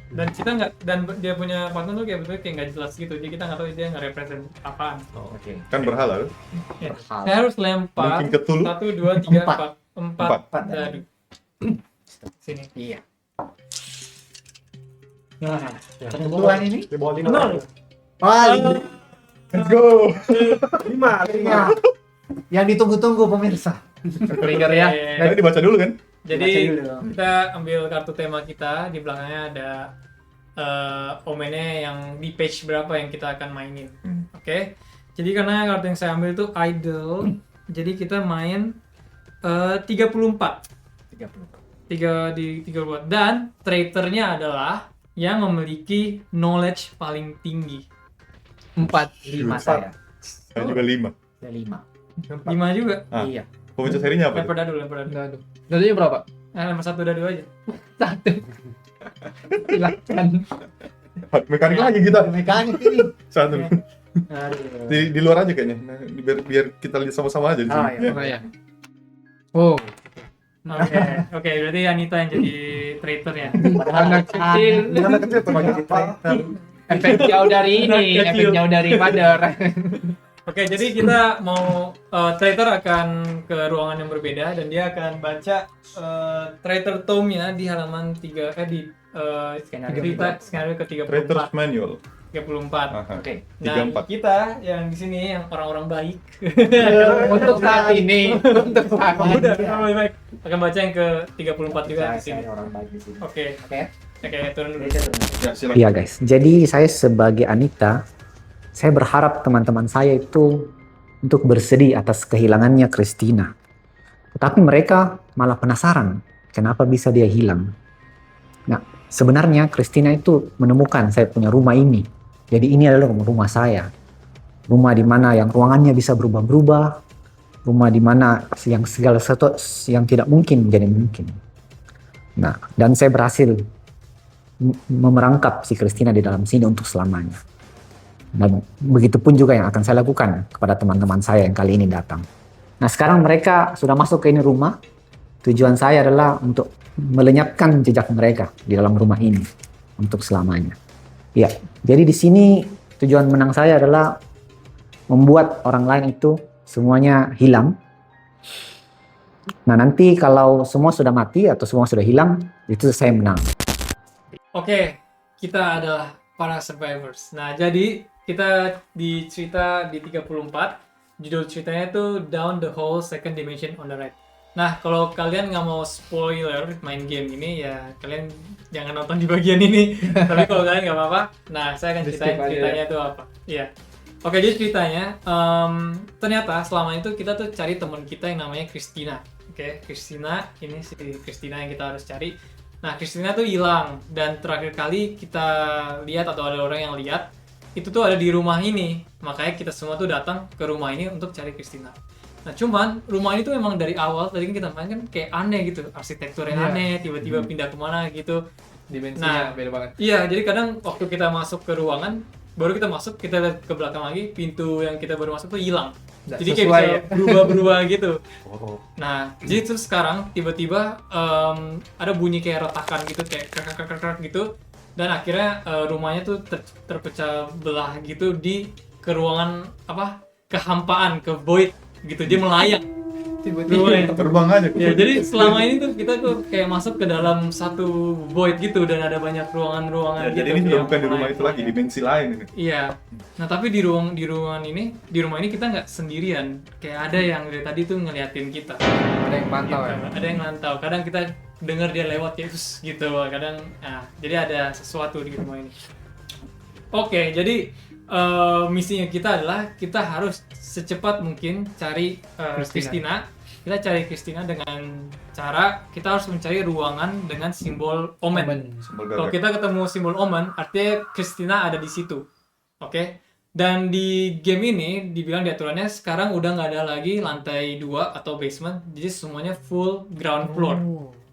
Dan kita nggak, dan dia punya patung tuh kayak betul kayak nggak jelas gitu. Jadi kita nggak tahu dia nggak represent apaan. Oke. Kan berhala tuh. Ya. Berhala. Saya harus lempar. Mungkin Cthulhu? 1, 2, 3, Empat. 4 Empat. dadu. Sini. Iya. Nah, Kebetulan ini. Di bawah 5. Benar. Paling Let's go. 5. yang ditunggu-tunggu pemirsa. Trigger ya. Tadi dibaca dulu kan? Jadi Baca dulu. kita ambil kartu tema kita, di belakangnya ada omennya yang di page berapa yang kita akan mainin. Oke. Jadi karena kartu yang saya ambil itu idol, jadi kita main 34. 34 dan traitornya adalah yang memiliki knowledge paling tinggi. 4. 5 saya. Saya juga 5. Saya 5. 5 juga. Ah. Iya. Pemecah serinya apa? Lempar dadu. Dadu. Dadunya berapa? Lempar 1 dadu aja. 1. Silakan. Mekanik lagi kita. Mekanik ini. Satu. Aduh. Di luar aja kayaknya. Nah, biar kita lihat sama-sama aja di Ah, sini. iya. Oh ya. Oh, Oke, berarti Anita yang jadi traitor ya. Padahal anak kecil. Anak kecil tuh Sebagai banyak traitor. Efek jauh dari ini, Anak efek kecil. jauh dari mother. Oke, jadi kita mau traitor akan ke ruangan yang berbeda dan dia akan baca traitor tome-nya di halaman 3 di Skenario cerita kedua. skenario ke Traitor's 34. Manual. 34. Aha. Oke. Nah, 34. kita yang di sini yang orang-orang baik. Untuk saat ini, untuk saat ini. Udah, orang baik. Akan baca yang ke 34 juga di sini. Saya orang baik di sini. Oke. Oke. Oke, turun dulu. Ya, silakan. Iya guys, jadi saya sebagai Anita, saya berharap teman-teman saya itu untuk bersedih atas kehilangannya Christina. Tetapi mereka malah penasaran, kenapa bisa dia hilang. Nah, sebenarnya Christina itu menemukan saya punya rumah ini. Jadi ini adalah rumah saya. Rumah di mana yang ruangannya bisa berubah-berubah. Rumah di mana yang segala sesuatu yang tidak mungkin menjadi mungkin. Nah, dan saya berhasil memerangkap si Christina di dalam sini untuk selamanya. Dan begitu pun juga yang akan saya lakukan kepada teman-teman saya yang kali ini datang. Nah, sekarang mereka sudah masuk ke ini rumah. Tujuan saya adalah untuk melenyapkan jejak mereka di dalam rumah ini untuk selamanya. Ya, jadi di sini tujuan menang saya adalah membuat orang lain itu semuanya hilang. Nah, nanti kalau semua sudah mati atau semua sudah hilang, itu saya menang. Oke, kita adalah para survivors. Nah, jadi kita di cerita di 34, judul ceritanya itu Down the Hole Second Dimension on the Right. Nah, kalau kalian nggak mau spoiler main game ini, ya kalian jangan nonton di bagian ini. Tapi kalau kalian nggak apa-apa, nah saya akan Di ceritain skip aja ceritanya itu apa. Iya. Oke, jadi ceritanya, ternyata selama itu kita tuh cari teman kita yang namanya Christina. Oke, Christina, ini si Christina yang kita harus cari. Nah, Christina tuh hilang, dan terakhir kali kita lihat atau ada orang yang lihat, itu tuh ada di rumah ini. Makanya kita semua tuh datang ke rumah ini untuk cari Christina. Nah, cuman rumah ini tuh memang dari awal tadi kan kita main kan kayak aneh gitu, arsitekturnya Iya. aneh, tiba-tiba pindah kemana gitu. Dimensinya Nah. beda banget. Iya, jadi kadang waktu kita masuk ke ruangan, baru kita masuk, kita lihat ke belakang lagi, pintu yang kita baru masuk tuh hilang. Nggak Jadi kayak sesuai bisa ya. berubah-berubah gitu. Oh. Nah, jadi terus sekarang tiba-tiba ada bunyi kayak retakan gitu, kayak krak gitu. dan akhirnya rumahnya tuh terpecah belah gitu di ke ruangan apa, kehampaan, ke void gitu, dia melayang rumahnya. Terbang aja. Ya, jadi selama ini tuh kita tuh kayak masuk ke dalam satu void gitu, dan ada banyak ruangan-ruangan Ya, gitu. jadi ini sudah yang bukan di rumah melayang. itu lagi, dimensi lain ini. Iya. Nah, tapi di rumah ini kita nggak sendirian. Kayak ada yang dari tadi tuh ngeliatin kita. Ada yang pantau Gitu. ya. Ada yang mantau. Kadang kita dengar dia lewat ya, terus gitu. Kadang, nah, jadi ada sesuatu di rumah ini. Oke, jadi misinya kita adalah kita harus secepat mungkin cari Christina. Kita cari Christina dengan cara kita harus mencari ruangan dengan simbol omen. Simbol Kalau gagak. kita ketemu simbol omen, artinya Christina ada di situ. Oke? Dan di game ini, dibilang di aturannya, sekarang udah nggak ada lagi lantai 2 atau basement. Jadi semuanya full ground floor.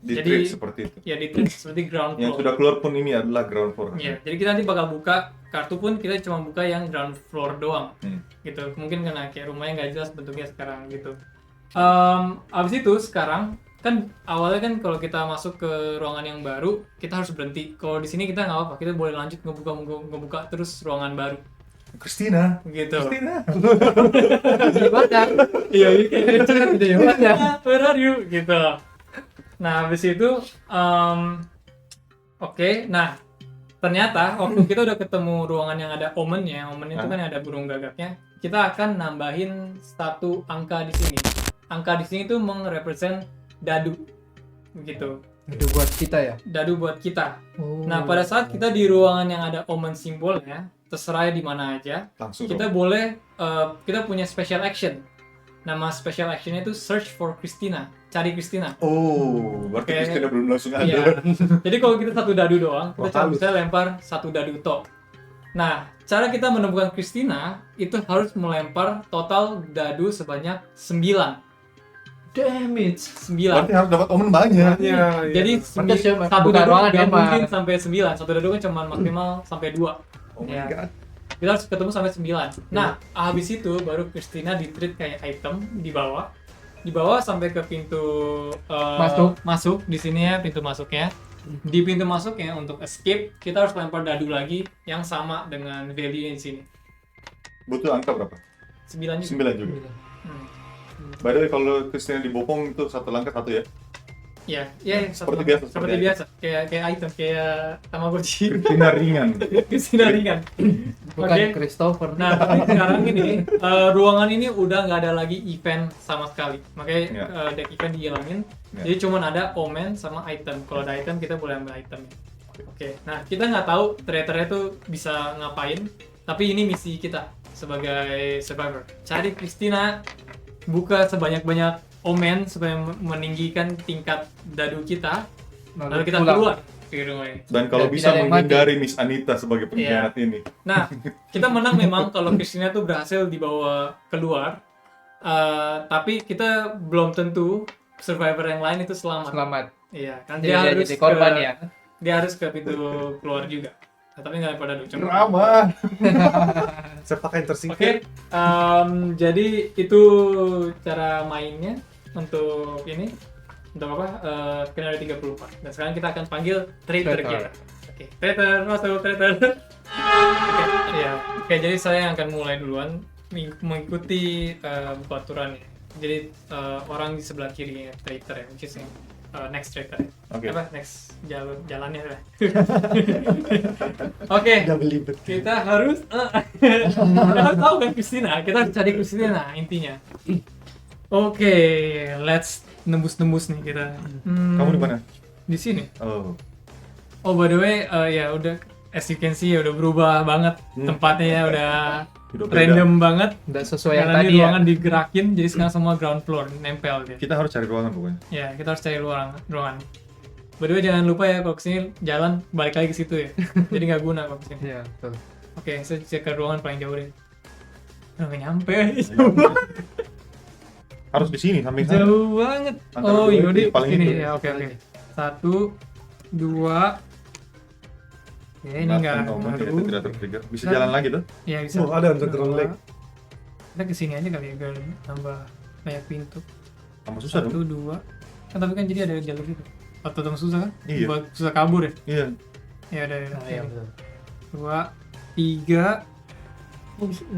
Di jadi- treat seperti itu. Ya, di seperti ground Yang floor. sudah keluar pun ini adalah ground floor. Iya, jadi kita nanti bakal buka kartu pun kita cuma buka yang ground floor doang. Gitu. Mungkin karena kayak rumahnya nggak jelas bentuknya sekarang gitu. Abis itu sekarang kan awalnya kan kalau kita masuk ke ruangan yang baru kita harus berhenti. Kalau di sini kita nggak apa-apa, kita boleh lanjut ngebuka terus ruangan baru Christina. gitu. Christina. Gimana? Iya, kayak Gimana? where are you gitu. Nah, habis itu oke, nah ternyata waktu kita udah ketemu ruangan yang ada omennya, omen itu kan yang ada burung gagaknya, kita akan nambahin satu angka di sini. Angka di sini tuh merepresent dadu, begitu. Itu buat kita ya. Dadu buat kita. Oh. Nah, pada saat kita di ruangan yang ada omen simbolnya, terserah di mana aja, Langsung kita dong. boleh kita punya special action. Nama special actionnya itu search for Christina, cari Christina. Oh, berarti Oke. Christina belum langsung ada. Iya. Jadi kalau kita satu dadu doang, kita Wah, cuma halus. bisa lempar satu dadu tok. Nah, cara kita menemukan Christina itu harus melempar total dadu sebanyak 9. Damage. 9. Berarti harus dapat omen banyak. Iya, iya. Jadi Berarti siapa? satu Bukan dadu ruangan nggak emang. mungkin sampai 9. Satu dadu kan cuma maksimal sampai 2. Oh my Ya. god. Kita harus ketemu sampai 9. Nah, habis itu baru Christina di-treat kayak item di bawah. Di bawah sampai ke pintu masuk di sini ya, pintu masuknya. Di pintu masuknya untuk escape kita harus lempar dadu lagi yang sama dengan value di sini. Butuh angka berapa? 9 juga. 9 juga. Hmm. By the way, kalau Christina dibopong itu satu langkah satu ya. Ya, ya, Seperti biasa, Seperti seperti biasa. Kayak item, kayak Tamagotchi. Christina ringan. Christina ringan. Bukan Oke. Christopher. Nah, tapi sekarang ini ruangan ini udah nggak ada lagi event sama sekali. Makanya Ya. deck event dihilangin. Ya. Jadi cuma ada omen sama item. Kalau ada item kita boleh ambil itemnya. Oke. Nah, kita nggak tahu traitornya tuh bisa ngapain. Tapi ini misi kita sebagai survivor. Cari Christina, buka sebanyak-banyak omen supaya meninggikan tingkat dadu kita. Lalu kita pulang. keluar dari rumah ini. Dan kalau Dan bisa tidak ada yang menghindari Miss Anita sebagai pengkhianat ini. Nah, kita menang memang kalau Christina tuh berhasil dibawa keluar. Tapi kita belum tentu survivor yang lain itu selamat. Selamat. Iya, kan Jadi dia dia harus jadi korban ke, ya. Dia harus ke pintu keluar juga. Nah, tapi nggak pada cuma. Drama. Siapakah yang tersingkir? Oke, jadi itu cara mainnya untuk ini. Untuk apa? Skenario 34. Dan sekarang kita akan panggil traitor Traitor. kita. Oke, traitor, masuk traitor. Oke, ya. Oke, jadi saya yang akan mulai duluan mengikuti buku aturannya. Jadi orang di sebelah kiri traitor ya, which is next traitor. Oke. Apa next jalannya lah. Oke, Udah belibet. kita harus kita harus tahu kan Christina, kita harus cari Christina intinya. Oke, let's nembus nih kita. Kamu di mana? Di sini. Oh. Oh, by the way, ya udah as you can see ya udah berubah banget tempatnya ya, udah Udah beda. random banget. Udah sesuai yang Karena tadi ini ya. ruangan digerakin, jadi sekarang semua ground floor nempel dia. Kita harus cari ruangan pokoknya. Ya, kita harus cari ruangan. By the way, jangan lupa ya kalau kesini jalan balik lagi ke situ ya. Jadi nggak guna kalau kesini. Iya, betul. Oke, saya cek ke ruangan paling jauh deh. Nggak nyampe. Harus di sini samping sana. Jauh banget. Antara Oh, dua itu yaudah yang paling sini itu. ya. Oke. 1 2. Ya, ini enggak Omen baru. itu tidak tertrigger. Bisa jalan lagi tuh. Ya, bisa. Oh, ada underground lake. Kita kesini aja kali ya, biar tambah banyak pintu. Tambah susah 1 dong. 2. Kan tapi kan jadi ada jalur itu. Atau susah kan? Iya. Buat susah kabur ya. Iya. Ya udah. Nah, iya betul. 2, 3,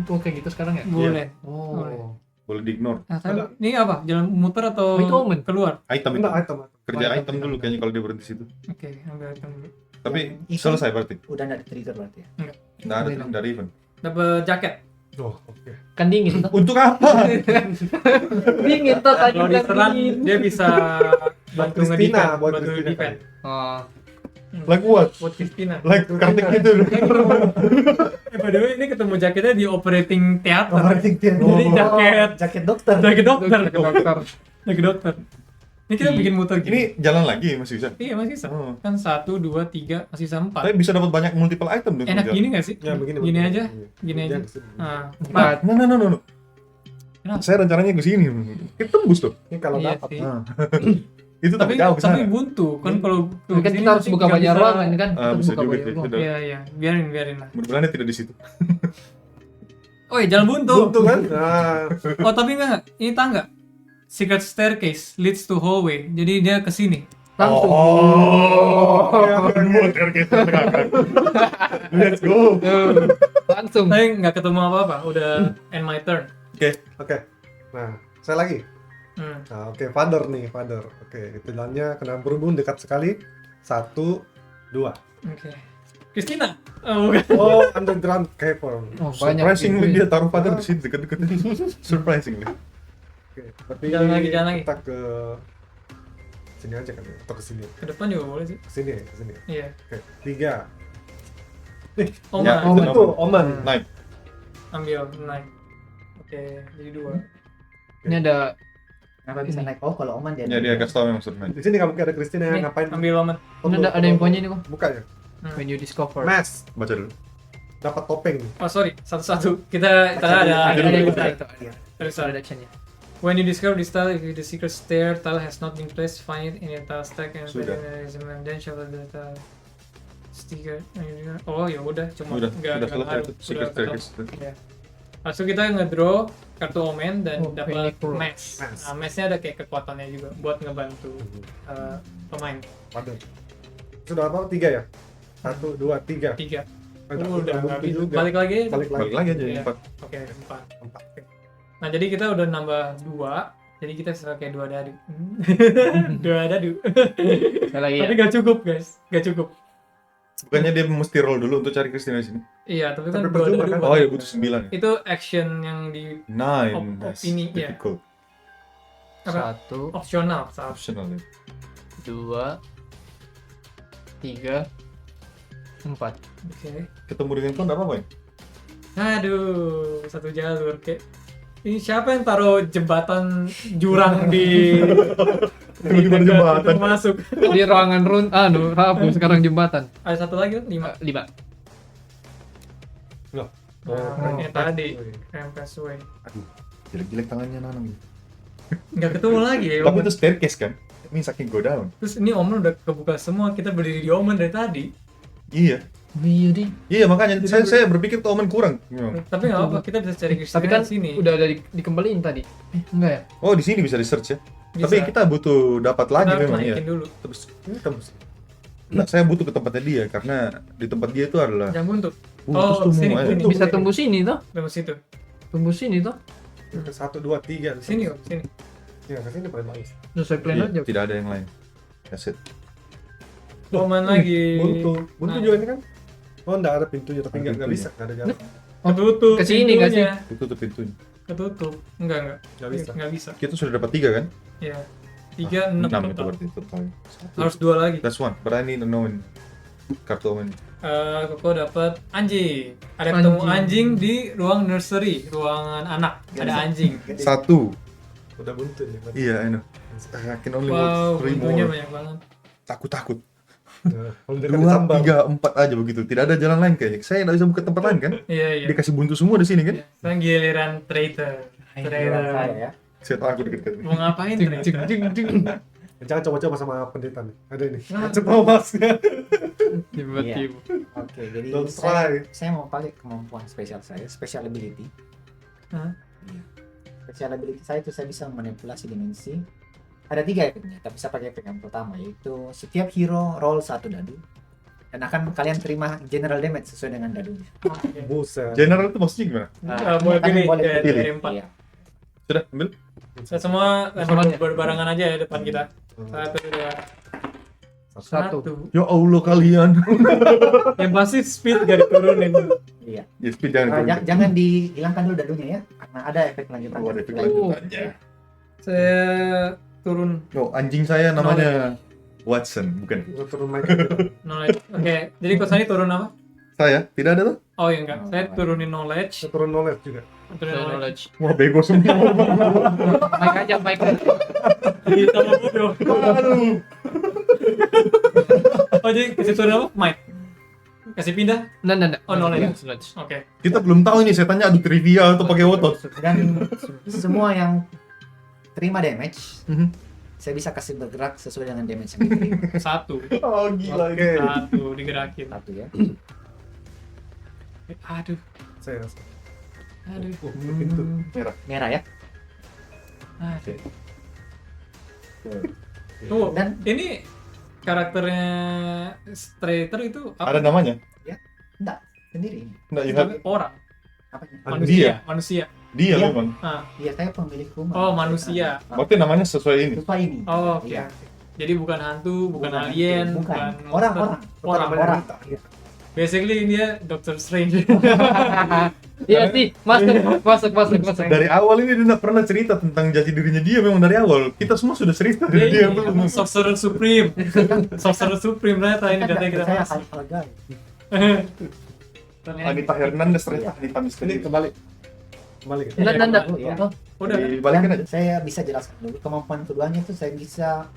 Oh, kayak gitu sekarang ya? boleh. Oh. Boleh di-ignore. Nah, tapi ini apa? Jalan muter atau Oh, itu omen. keluar? Item itu. Enggak, item. Kerja Oh, item dulu kayaknya kalau dia berhenti situ. Oke, ambil item dulu. Tapi Yang selesai berarti. Udah nggak di-trigger berarti ya. Nggak ada dari event. Dapat jaket. Oh, oke. Kan dingin tuh. Untuk apa? Dingin tuh tadi Kalau bilang diserang dingin. dia bisa bantu Christina, nge-defend, buat bantu Christina defend. Oh. Like what? Buat Christina. Like kartik gitu. By the way, ini ketemu jaketnya di operating theater. Operating theater. Jadi Oh. Jaket dokter. jaket dokter. Dokter. Jaket dokter. Ini kita bikin muter gini. Ini jalan lagi masih bisa. Iya masih bisa. Oh. Kan 1, 2, 3, masih bisa 4. Tapi bisa dapat banyak multiple item dong. Enak kalau gini nggak sih? Ya begini. Gini begini. aja. Iya. Gini aja. Jangan kesini. Nah, Empat. jalan. No. Kenapa? Saya rencananya ke sini. Kita tembus tuh. Ini kalau Iya dapat. sih. Itu Tapi jauh ke sana. buntu kan kalau Tapi kan kesini kita harus nanti buka nggak banyak bisa- ruangan kan? Kita harus Bisa buka juga banyak sih. ruangan. Sudah. Iya, biarin lah. Mudah-mudahan dia tidak di situ. Oh ya, jalan buntu. Buntu kan? Nah, Oh tapi enggak, ini tangga. Secret staircase leads to hallway. Jadi dia ke sini. Langsung. Let's go. Langsung. Saya nggak ketemu apa-apa. Udah end my turn. oke. Nah, saya lagi. Hmm. Nah, oke, father nih, father. Oke, itu jalannya kena berhubung dekat sekali. 1, 2. Oke. Christina. Oh, bukan. Oh, underground cavern. Oh, banyak. Surprisingly itu. dia taruh father di sini dekat-dekat. Surprisingly. Oke, berarti Jalan lagi. kita ke sini aja kan, atau ke sini. Ke depan juga boleh sih. Ke sini ya, ke sini. Iya. Oke, 3. Oh, Ya, Oman. Omen tuh, Omen. Naik. Ambil naik. Oke, jadi 2. Ini ada Kenapa bisa naik? Oh, kalau Oman dia. Ya dia kasih tahu memang suruh naik. Di sini nggak mungkin ada Christina yang Nih, ngapain? ambil Oman. ini ada infonya nih kok. Buka ya. When you discover. Mas, Baca dulu. dapat topeng nih. Oh sorry, satu-satu. Kita ada Ada yang buka itu. Terus Ada actionnya. When you discover this tile, if the secret stair tile has not been placed, find it in your tile stack and Sudah. then shuffle the tile sticker. Oh ya udah, cuma Udah nggak selesai ngaruh. itu Udah secret ketemu. staircase. Iya. Langsung kita ngedraw kartu omen dan Oh, dapat Phoenix. max. Max. Nah, maxnya ada kayak kekuatannya juga buat ngebantu pemain. Father. Sudah apa? 3 ya? 1, 2, 3. 3. Udah Udah nggak bisa. juga. Balik lagi. Balik lagi. Balik lagi aja Iya. 4. Oke, 4. Nah, jadi kita udah nambah 2. Jadi kita pakai 2 dadu. 2 dadu. Saya lagi ya. Tapi nggak cukup, guys. Nggak cukup. Bukannya dia mesti roll dulu untuk cari Christina di sini? Iya, tapi kan Tapi 2 percuma dadu. kan? Oh ya butuh 9. Itu action yang di Nine. Opini, ya. Difficult. apa? 1, Opsional, salah. Optional ya. 2, 3, 4. Oke. Ketemu dengan kau nggak apa-apa ya? Aduh, satu jalur kayak ini siapa yang taruh jembatan jurang di Tiba-tiba ada jembatan. pintu masuk? Di ruangan rabu sekarang jembatan. Ada satu lagi kan? 5. 5. Loh. Nah, yang tadi Campus Way. Aduh, jelek-jelek tangannya Nanang. Nggak ketemu lagi ya. Tapi Omen. itu staircase kan? Ini saking go down. Terus ini Omen udah kebuka semua. Kita berdiri di Omen dari tadi. Iya. Iya deh. Iya makanya saya berpikir tuh Omen kurang. Memang. Tapi nggak apa, kita bisa cari Christina Tapi kan di sini. udah ada dikembaliin tadi. Enggak ya? Oh di sini bisa di search ya. Bisa. Tapi kita butuh dapat lagi Kita harus memang ya. naikin dulu. Terus tembus. Nah, saya butuh ke tempatnya dia karena di tempat dia itu adalah Jangan buntut. terus tuh sini, mau aja. sini. Bisa tembus sini toh? Tembus situ. Tembus sini toh? 1, 2, 3. Sini kok, sini. Ya, ke sini paling bagus. Sesuai plan Iya, aja. tidak ada yang lain. That's it. Omen lagi. Buntu Nah. juga ini kan? Oh, enggak ada pintunya, tapi Ada nggak pintunya. bisa, nggak ada jalan. Ketutup. Ke sini nggak sih? pintunya. Itu tuh pintunya. Ketutup. Enggak. Nggak bisa. Nggak bisa. Kita sudah dapat 3 kan? Iya. 3, 6 6 itu total. berarti total. Harus 2 lagi. That's one. But I need to know kartu Omen. Koko dapat anjing. Ada ketemu Anjing. anjing di ruang nursery, ruangan anak. Ada anjing. 1. Udah buntu nih. berarti. Iya, I know. I can only Wow, work 3 pintunya more. banyak banget. Takut. Nah, kalau dia 2, kan disambar. 3, 4 aja begitu. Tidak ada jalan lain kayaknya. Saya nggak bisa buka tempat lain kan? Iya, iya. Dikasih buntu semua di sini kan? Sekarang giliran traitor. Giliran saya ya. Saya tahu aku deket-deket nih. Mau ngapain traitor? Jangan coba-coba sama pendeta nih. Ada ini. Nah. Coba masnya. Tiba-tiba. Oke, jadi Don't saya mau pakai kemampuan spesial saya, special ability. Hah? Iya. Special ability saya itu saya bisa manipulasi dimensi. Ada 3 efeknya, tapi saya pakai efek yang pertama yaitu setiap hero roll 1 dadu. Dan akan kalian terima general damage sesuai dengan dadunya. Buset. General itu maksudnya gimana? Boleh kalian pilih boleh dari pilih. 4. Iya. Sudah, ambil. Saya semua Semuanya. berbarengan aja ya depan kita. 1, 2, 1. 1. Ya Allah kalian. Yang pasti speed gak diturunin. Iya. Ya, speed jangan turun. Jangan dihilangkan dulu dadunya ya, karena ada efek lanjutan. Oh, ada efek lanjutannya. Saya turun Oh, anjing saya namanya Watson, bukan. Gua turun mic. knowledge. Oke, jadi Coach Sani turun apa? Saya? Tidak ada tuh? Oh ya enggak, saya turunin knowledge. Saya turun knowledge juga. Turunin knowledge. Knowledge. Wah, bego semua. Mic aja, mic aja. Ditambah bodoh. Aduh. Oh jadi kasih turun apa? Mic. Kasih pindah? Nah. Oh, knowledge. Knowledge. Oke. Kita belum tahu ini setannya adu trivia atau pakai otot. Dan semua yang terima damage, Mhm. saya bisa kasih bergerak sesuai dengan damage yang diterima. 1. Oh, gila. Oke. 1 digerakin. Satu ya. Aduh. Saya. Aduh. Pintu. Merah. Merah ya. Aduh. Tuh, Dan- ini karakternya Strater itu Ada apa? namanya? Enggak, sendiri ini. Enggak, you have. Orang, Apanya? manusia. Dia Iya. memang. Ah. Iya, saya pemilik rumah. Oh, manusia. Berarti namanya sesuai ini. Lupa ini. Oh, oke. Iya. Jadi bukan hantu, bukan alien, bukan. monster. Orang-orang. Orang. Iya. Basically dia Doctor Strange. Iya sih, masuk. Dari awal ini dia nggak pernah cerita tentang jati dirinya dia memang dari awal. Kita semua sudah cerita dari dia Dia belum. Sorcerer Supreme. Sorcerer Supreme ternyata ini Kan datanya kita saya masuk. hal gaib. Ternyata. Anita Hernandez ternyata Anita Ini Misteri. kembali. Kembali gitu. Nanda. Iya. Oh, Udah. Dibalikin Dan aja. saya bisa jelaskan dulu kemampuan keduanya itu saya bisa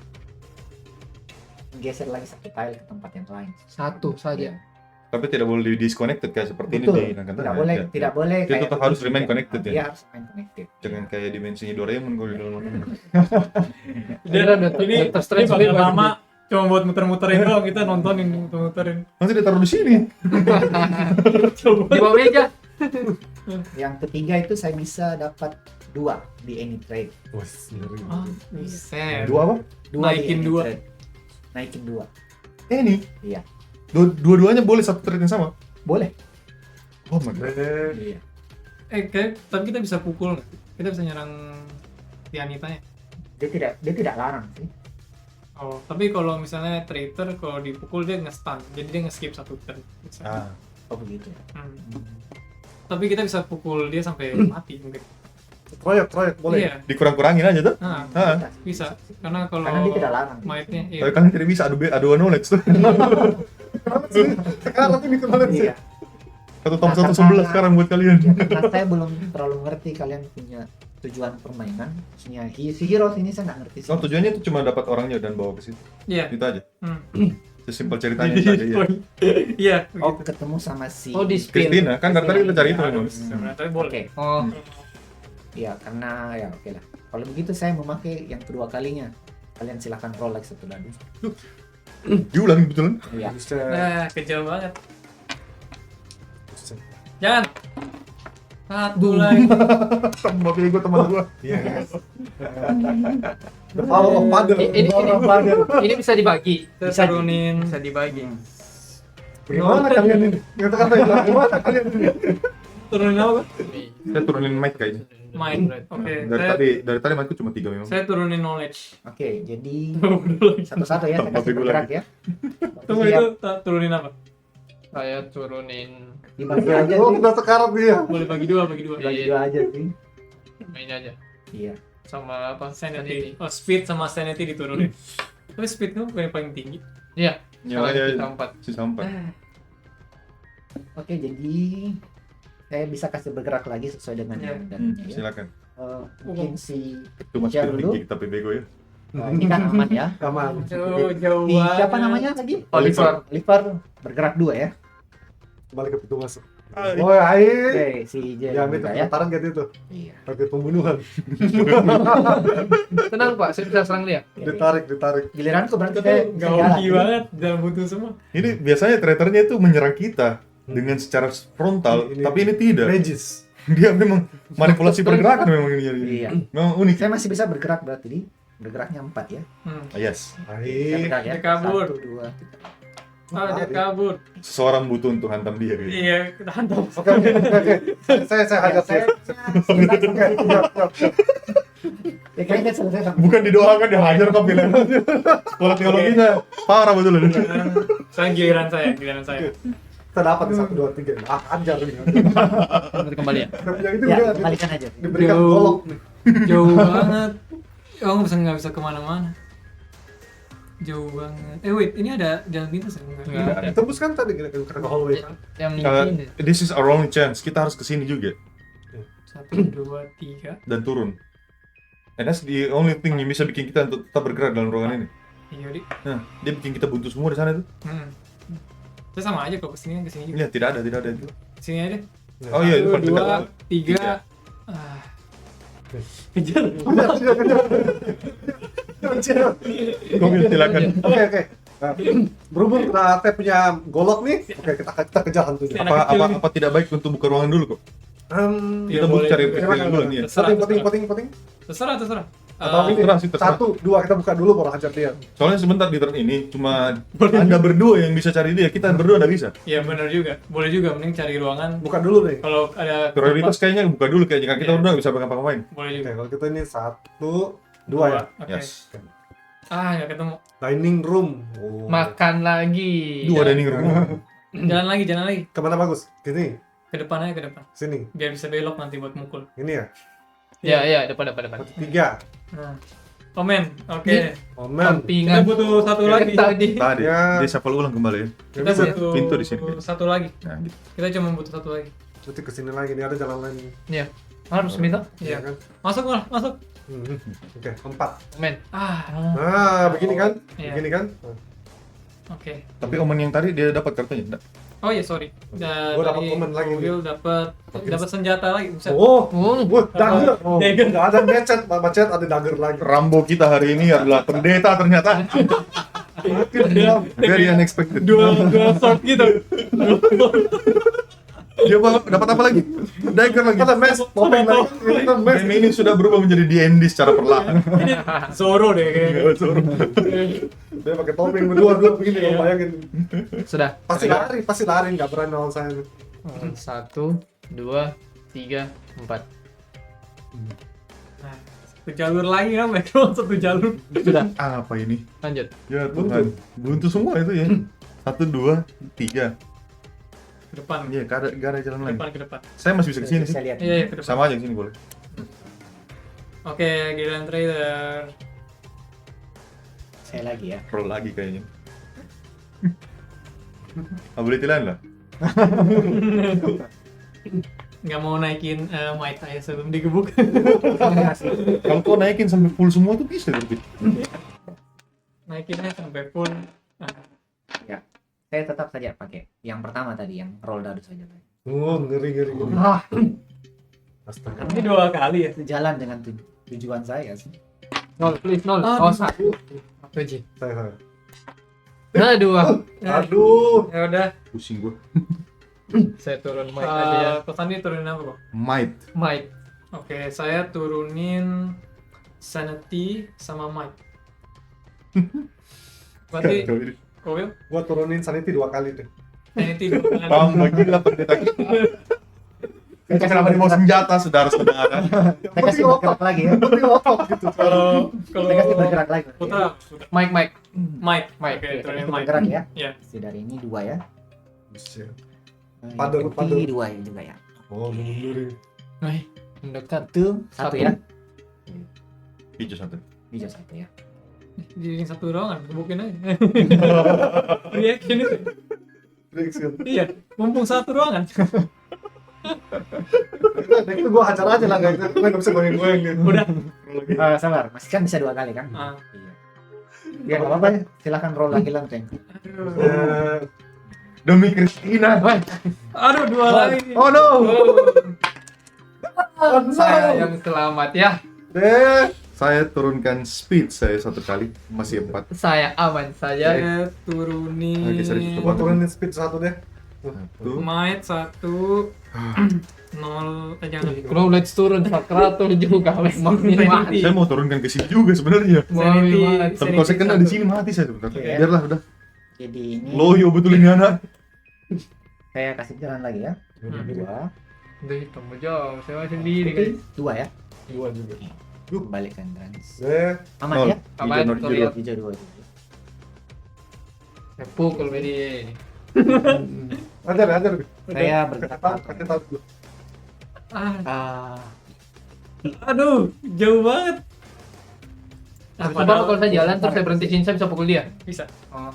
geser lagi satu tile ke tempat yang lain. satu saja. Tapi tidak boleh di disconnected kayak seperti Betul. ini di Tidak boleh, tidak boleh. Dia kayak tetap harus begitu. remain connected ya? Iya, harus remain connected. Jangan kayak dimensinya Doraemon kalau di dalam. Dia ini Doctor Strange bakal bebas. lama cuma buat muter-muterin doang, kita nontonin muter-muterin. Nanti ditaruh di sini. Coba. Di bawah meja. Yang ketiga itu saya bisa dapat 2 di any trade. Wah, ngeri. Ah, bisa. Dua apa? 2 Naikin di any 2. trade. Naikin 2. Ini. Iya. Dua-duanya boleh satu trade yang sama. Boleh. Oh my god. Iya. Tapi kita bisa pukul nggak? Kita bisa nyerang si Anitanya. Dia tidak larang sih. Oh, tapi kalau misalnya traitor kalau dipukul dia nge-stun, jadi dia nge-skip satu turn. Ah, Oh begitu. Hmm. Tapi kita bisa pukul dia sampai mati mungkin. Proyek boleh. Iya. dikurang-kurangin aja tuh. Nah, Ah. bisa. Karena kalau Karena dia tidak larang. maitnya Tapi iya. kan tidak bisa adu knowledge tuh. Sekarang ini kembali sih. Iya. Satu tambah satu 11 sekarang buat kalian. Ya, karena saya belum terlalu ngerti kalian punya tujuan permainan. Maksudnya si hero ini saya nggak ngerti sih. Oh, tujuannya itu cuma dapat orangnya dan bawa ke situ. Iya. Itu aja. Hmm. Sesimpel ceritanya itu aja ya. Iya, Oh, begitu. ketemu sama si. Oh, di spin. Christina, kan dari tadi udah cari itu memang. Sebenarnya tapi boleh. Oke. Oh, Iya, karena ya oke lah. Kalau begitu saya memakai yang kedua kalinya. Kalian silahkan roll like satu dadu. Diulangi betulan. Iya. Bisa. Nah, kejam banget. Jangan. Satu lagi. Sama bego teman gua. Iya. The power of father. ini bisa dibagi. Kita turunin. Bisa dibagi. Bagaimana kalian ini? Kata-kata itu, bagaimana kalian ini? Turunin apa? Saya turunin mic kayaknya. Main. Oke. Dari tadi micku cuma 3 memang. Saya turunin knowledge. Oke, jadi Tunggu satu-satu ya saya Tambah kasih bego bergerak lagi. ya. itu turunin apa? Saya turunin Dibagi aja Oh, sih. udah sekarang dia. Boleh bagi dua, bagi dua. Bagi dua aja sih. main aja Iya. sama apa? Sanity. Oh, speed sama sanity diturunin. Tapi speed itu bukan yang paling tinggi. Iya. Ya, Sekarang ya, kita 4. sisa 4. Oke, jadi saya bisa kasih bergerak lagi sesuai dengan Iya. yang dadunya ya. Silakan. Mungkin si Itu masih Jauh dulu. tinggi tapi bego ya. ini kan aman ya. Aman. Jauh Si siapa namanya tadi? Oliver. Oliver bergerak 2 ya. Kembali ke pintu masuk. Ay. Oh, air. Oke, si Jerry Ya, ambil juga ya. keputaran gitu itu. Iya. Target pembunuhan. Tenang Pak, saya bisa serang dia. Ditarik. Giliranku berarti Itu saya tuh gawki banget, dalam butuh semua. Ini biasanya traitornya itu menyerang kita dengan secara frontal, Ini- tapi ini tidak. Regis. Dia memang manipulasi pergerakan memang ini. Iya. Memang unik. Saya masih bisa bergerak berarti di bergeraknya 4 ya. Ah, yes. Saya Air. bergerak ya. Dia kabur. 1 2 3. Dia kabur. Seseorang butuh untuk hantam dia gitu. Iya, kita hantam. Oke. Saya hajar dia. Oke, siap. Ya, kayaknya selesai sampai Bukan didoakan, dihajar kok bilang. Sekolah teologinya parah betul ini. Saya giliran saya. Kita dapat 1, 2, 3. Hajar nih. Kembali ya. Yang itu ya udah kembalikan aja. diberikan Yo. golok nih. Jauh banget. Oh, nggak bisa kemana-mana. Jauh banget. Wait, ini ada jalan pintas ya? Enggak ada. Tembus kan tadi kita ke hallway kan. Yang ini. This is our only chance. Kita harus kesini juga 1, 2, 3. dan turun. And that's the only thing yang bisa bikin kita untuk tetap bergerak dalam ruangan ini. Iya, Dik. Nah, dia bikin kita buntu semua di sana tuh. Itu sama aja kalau kesini juga. Lihat, tidak ada itu. Sini aja. Oh iya, itu 1, paling dekat. 2, 3. Kejar. Silakan. Oke. Nah, berhubung saya punya golok nih, oke kita kejar hantunya. Apa tidak baik untuk buka ruangan dulu kok? Iya, Kita butuh boleh. cari Gimana? experience dulu nih. Poting. Terserah. Atau ini terserah sih, terserah. 1, 2 kita buka dulu baru hajar dia. Soalnya sebentar di turn ini cuma Anda berdua yang bisa cari dia, kita berdua nggak bisa. Iya, benar juga. Boleh juga, mending cari ruangan. Buka dulu nih. Kalau ada Prioritas kayaknya buka dulu kayaknya, kan kita Iya. berdua nggak bisa ngapa-ngapain. boleh Oke, juga. kalau kita ini 1, 2 ya. Oke. Yes. Nggak ketemu. Dining room. Oh. Makan lagi. Dua dining room. Jalan lagi. Kemana bagus? Gini, Ke depan aja, ke depan. sini. Biar bisa belok nanti buat mukul. Ini ya. Ya, depan. 3. Nah. Omen, oke. Oh man. Kita Sampingan. butuh satu lagi. Tadi. Tadi Ya. dia shuffle ulang kembali ya. Kita bisa. butuh Pintu di sini. satu lagi. Nah, gitu. Kita cuma butuh satu lagi. Nanti kesini lagi nih ada jalan lain. Iya. Harus minta. Iya. kan? Masuk. Oke, 4. Men. Nah, begini kan? Iya. Begini kan? Oke. Tapi omen yang tadi dia dapat kartunya enggak? Oh iya, sorry. Gua dapat omen lagi nih. Will dapat senjata lagi. Buset. Oh, Oh. dagger. Oh, Dagger. nggak ada macet, ada dagger lagi. Rambo kita hari ini adalah pendeta ternyata. Very unexpected. Dua sword gitu. Dia dapat apa lagi? Dagger lagi. Ada mes, topeng lagi. Ini kan mes. Game ini sudah berubah menjadi D&D secara perlahan. Zoro deh kayaknya. Dia pakai topeng berdua begini, Iya. lo bayangin. Sudah. Pasti lari, nggak berani lawan saya. 1, 2, 3, 4. Nah, satu jalur lagi kan, background satu jalur. Sudah. Apa ini? Lanjut. Ya Tuhan, buntu semua itu ya. 1, 2, 3. Ke depan. Iya, gak ada jalan lain. Ke depan. Saya masih bisa kesini sih. Saya lihat. Iya, ke depan. Sama aja kesini boleh. Oke, giliran trader. Saya lagi ya. Roll lagi kayaknya. Boleh tilan lah. Nggak mau naikin might aja sebelum digebuk. Kalau kau naikin sampai full semua tuh bisa lebih. Naikin aja sampai full. Nah, Ya. Saya tetap saja pakai yang pertama tadi, yang roll dadu saja. Oh, ngeri. Ah, Astaga. ini 2 kali ya. sejalan dengan tujuan saya sih. 0, please 0. Aduh. Oh, 1. Tujuh. Saya. Nah, 2. Aduh. Ya udah. Pusing gua. Saya turun mic aja ya. Pesannya turunin apa, Bang? Might. Mic. Oke, saya turunin sanity sama might. Berarti kau Will? Gua turunin sanity 2 kali deh. Sanity 2 kali. Tambah gila pendeta kita. Kenapa di bawah senjata, saudara-saudara? Saya kasih bergerak lagi ya. Penting otot gitu. Kalau Saya kasih bergerak lagi. Putra sudah Mic. might. Mic, Oke, oke. turunin Itu might. bergerak ya. Iya. Jadi dari ini 2 ya. Buset. Yang Pader. putih 2 juga ya. Oh, ngeri. Nah, mendekat. Itu 1 ya. Hijau satu. Hijau 1 ya. Jadi satu ruangan, gebukin aja. Yakin itu? Reaction. Iya, mumpung satu ruangan. Itu gua hajar aja lah, guys. Gua nggak bisa goyang-goyang gitu. Udah. Sabar, masih kan bisa 2 kali kan? Ah. Iya. Ya nggak apa-apa ya. Silakan roll lagi langsung. Eh, Demi Kristina. Aduh, 2 lagi. Oh no. Saya yang selamat ya. deh. Saya turunkan speed saya 1 kali, masih 4. Saya aman saja. Saya turunin Oke, serius, Gua turunin speed 1 deh. 1. might 1 0 jangan. Kalau let's turun 400 juga memang ini mati. Saya mau turunkan ke sini juga sebenarnya. Mau mati. Tapi kalau saya kena di sini mati saya sebentar. Iya. Biarlah udah. Jadi ini Loyo betul ini anak. saya kasih jalan lagi ya. Dua. Udah kamu jauh, saya sendiri kan. Dua ya. Dua juga. Kembalikan trans. Eh, Aman Nol. ya? Aman, Hijau, tuh hijau. lihat. Hijau dua. Saya pukul Medi. ajar. Saya bergerak. Kasih tahu dulu. Ah, Ah, aduh, jauh banget. Habis itu baru kalau saya jalan terus saya berhentiin, saya bisa pukul dia. Bisa. Oh.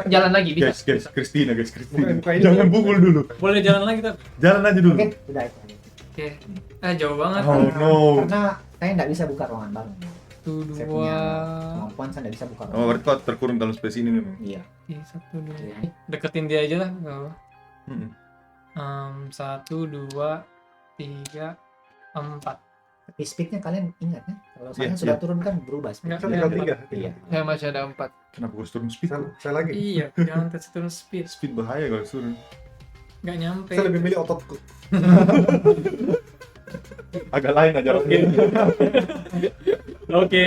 Jalan lagi bisa. Guys, Christina. Buka ini. Jangan pukul dulu. Boleh jalan lagi tapi. Jalan aja dulu. Oke, udah itu. Oke. Jauh banget. Oh no. Karena saya nggak bisa buka ruangan baru. Satu, Saya dua, punya kemampuan, saya nggak bisa buka Oh, ruangan. berarti kau terkurung dalam space ini memang. Iya. satu, dua. Iya. Deketin dia aja lah. Nggak apa. Mm-mm. 1, 2, 3, 4. Tapi speednya kalian ingat ya? Kalau saya Iya, sudah iya. turun kan berubah speed. Enggak, Saya tinggal tiga. Iya. Saya masih ada 4. Kenapa gue turun speed? Saya lagi. Iya, jangan kasih turun speed. Speed bahaya kalau turun. Nggak nyampe. Saya lebih milih ototku. Agak lain aja. Oke,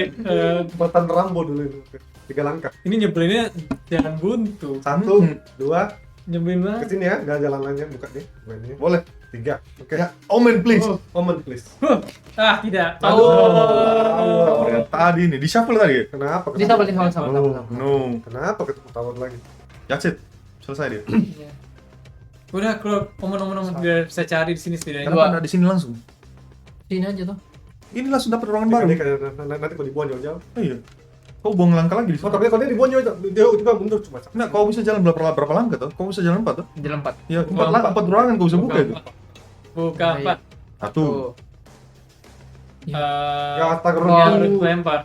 Buatan Rambo dulu itu. 3 langkah. ini nyebelinnya jalan buntu. 1, 2, Nyebelin ke banget. sini ya. Nggak jalan lainnya. Buka deh. Buka ini. Boleh. 3. Oke. Ya, Omen please. Omen please. Tidak. Oh. Yang tadi nih, di shuffle tadi ya? Kenapa? Ini sama sama. Oh, no. Kenapa ketemu tawar lagi? That's it. Selesai dia. Iya. Udah, keluar omen biar bisa cari di sini setidaknya. Kenapa nggak di sini langsung? Sini aja tuh. Ini langsung dapat ruangan baru. Nanti kalau dibuang jauh-jauh. Oh iya. Kau buang langkah lagi di Oh, sana. tapi kalau dia dibuang jauh juga mundur cuma. Nggak, kau bisa jalan berapa langkah tuh? Kau bisa jalan 4 tuh? Jalan 4. Ya, 4 ruangan kau bisa buka itu. Buka 4. Satu. Ya, Yang astagfirullah. harus lempar.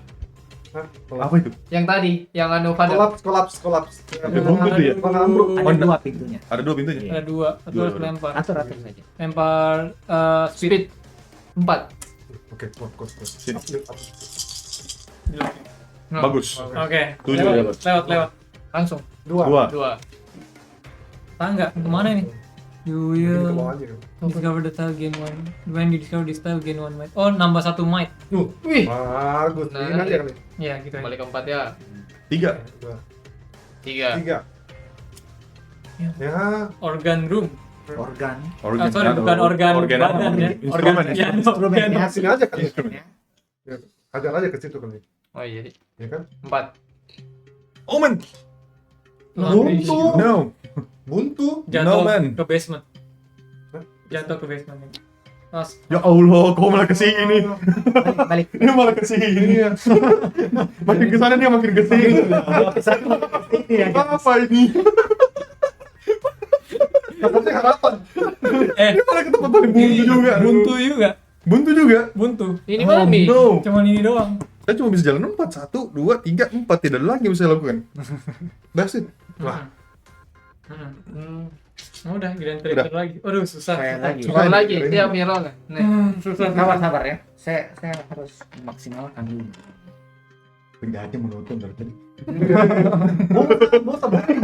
Hah? Apa itu? Yang tadi, yang anu pada. Kolaps. Ada bom itu ya? Mana ambruk? Ada Oh, dua pintunya. Ada 2 pintunya. Ada 2, satu Dua, harus dua. lempar. Atur saja. Lempar speed. Speed 4. Oke, kuat. Sini. Bagus. Bagus. Oke. Tujuh, Lewat. Langsung. 2. 2. Tangga, kemana ini? You Ke will bawah aja. discover the tile gain 1. When you discover this tile gain 1 might. Oh, nambah 1 might. Wih. Bagus. Nah, Ini aja kali. Iya, gitu aja. Kembali ke 4 ya. 3. 2. 3. 3. Ya, Organ room. Organ. Sorry, bukan organ badan ya. Instrumen ya. Instrumen organ. ya. sini aja kali. Instrumennya. Ya, hajar aja ke situ kali. Oh iya. Ya kan? 4. Omen. Buntu. No. Buntu. Jatuh No, man. ke basement. Hah? Jatuh ke basement. Mas, Ya Allah, kau malah ke sini. Balik. Dia malah ke sini. Makin ke sana dia makin ke sini. Ini ya. Apa ini? Katanya harapan. Dia malah ke tempat paling buntu juga. buntu juga. Buntu juga. Buntu. Ini mana Mi? No. Cuman ini doang. Saya cuma bisa jalan 4. 1, 2, 3, 4. Tidak ada lagi yang bisa saya lakukan. That's it. Wah. Udah, giliran trigger lagi. Aduh, susah. Saya lagi. Roll lagi. Siap nih roll. Nih. Susah. Sabar ya. Saya harus memaksimalkan dulu. Penjahatnya menonton dari tadi. Mau sabarin.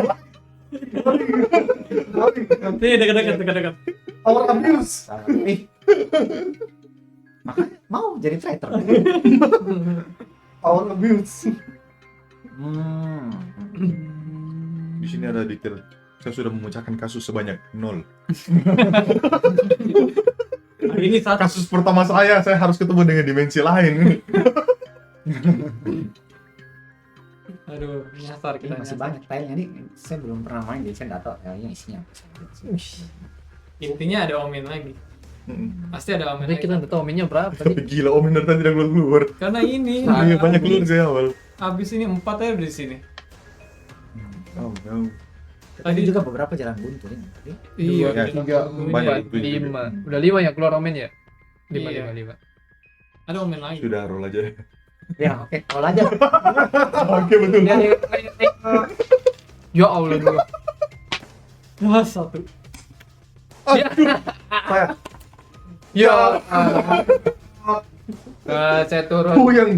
Nih, dekat. Power abuse. Sabar. Makanya mau jadi traitor. Power abuse. Di sini ada detail. Saya sudah memecahkan kasus sebanyak 0. Ini satu. Kasus pertama saya harus ketemu dengan dimensi lain. Aduh, nyasar Ini kita. masih nyasar. banyak filenya nih. Saya belum pernah main jadi saya nggak tahu ya isinya apa. Intinya ada omen lagi. Pasti ada omen Tapi lagi. kita nggak tahu omennya berapa tadi. Gila, Omen dari tadi tidak keluar. Karena ini Iya, banyak keluar saya awal. abis ini 4 aja di sini. Oh, no. Tadi juga beberapa jalan buntu ini. Iya, Ya, tiga, banyak. 5. Udah 5 yang keluar omen ya? 5, Iya. 5. Ada omen lagi. Sudah roll aja. Ya oke, kalau aja. Oke, betul. Ya Allah dulu. Wah, satu. Saya. Ya. Saya turun. Yang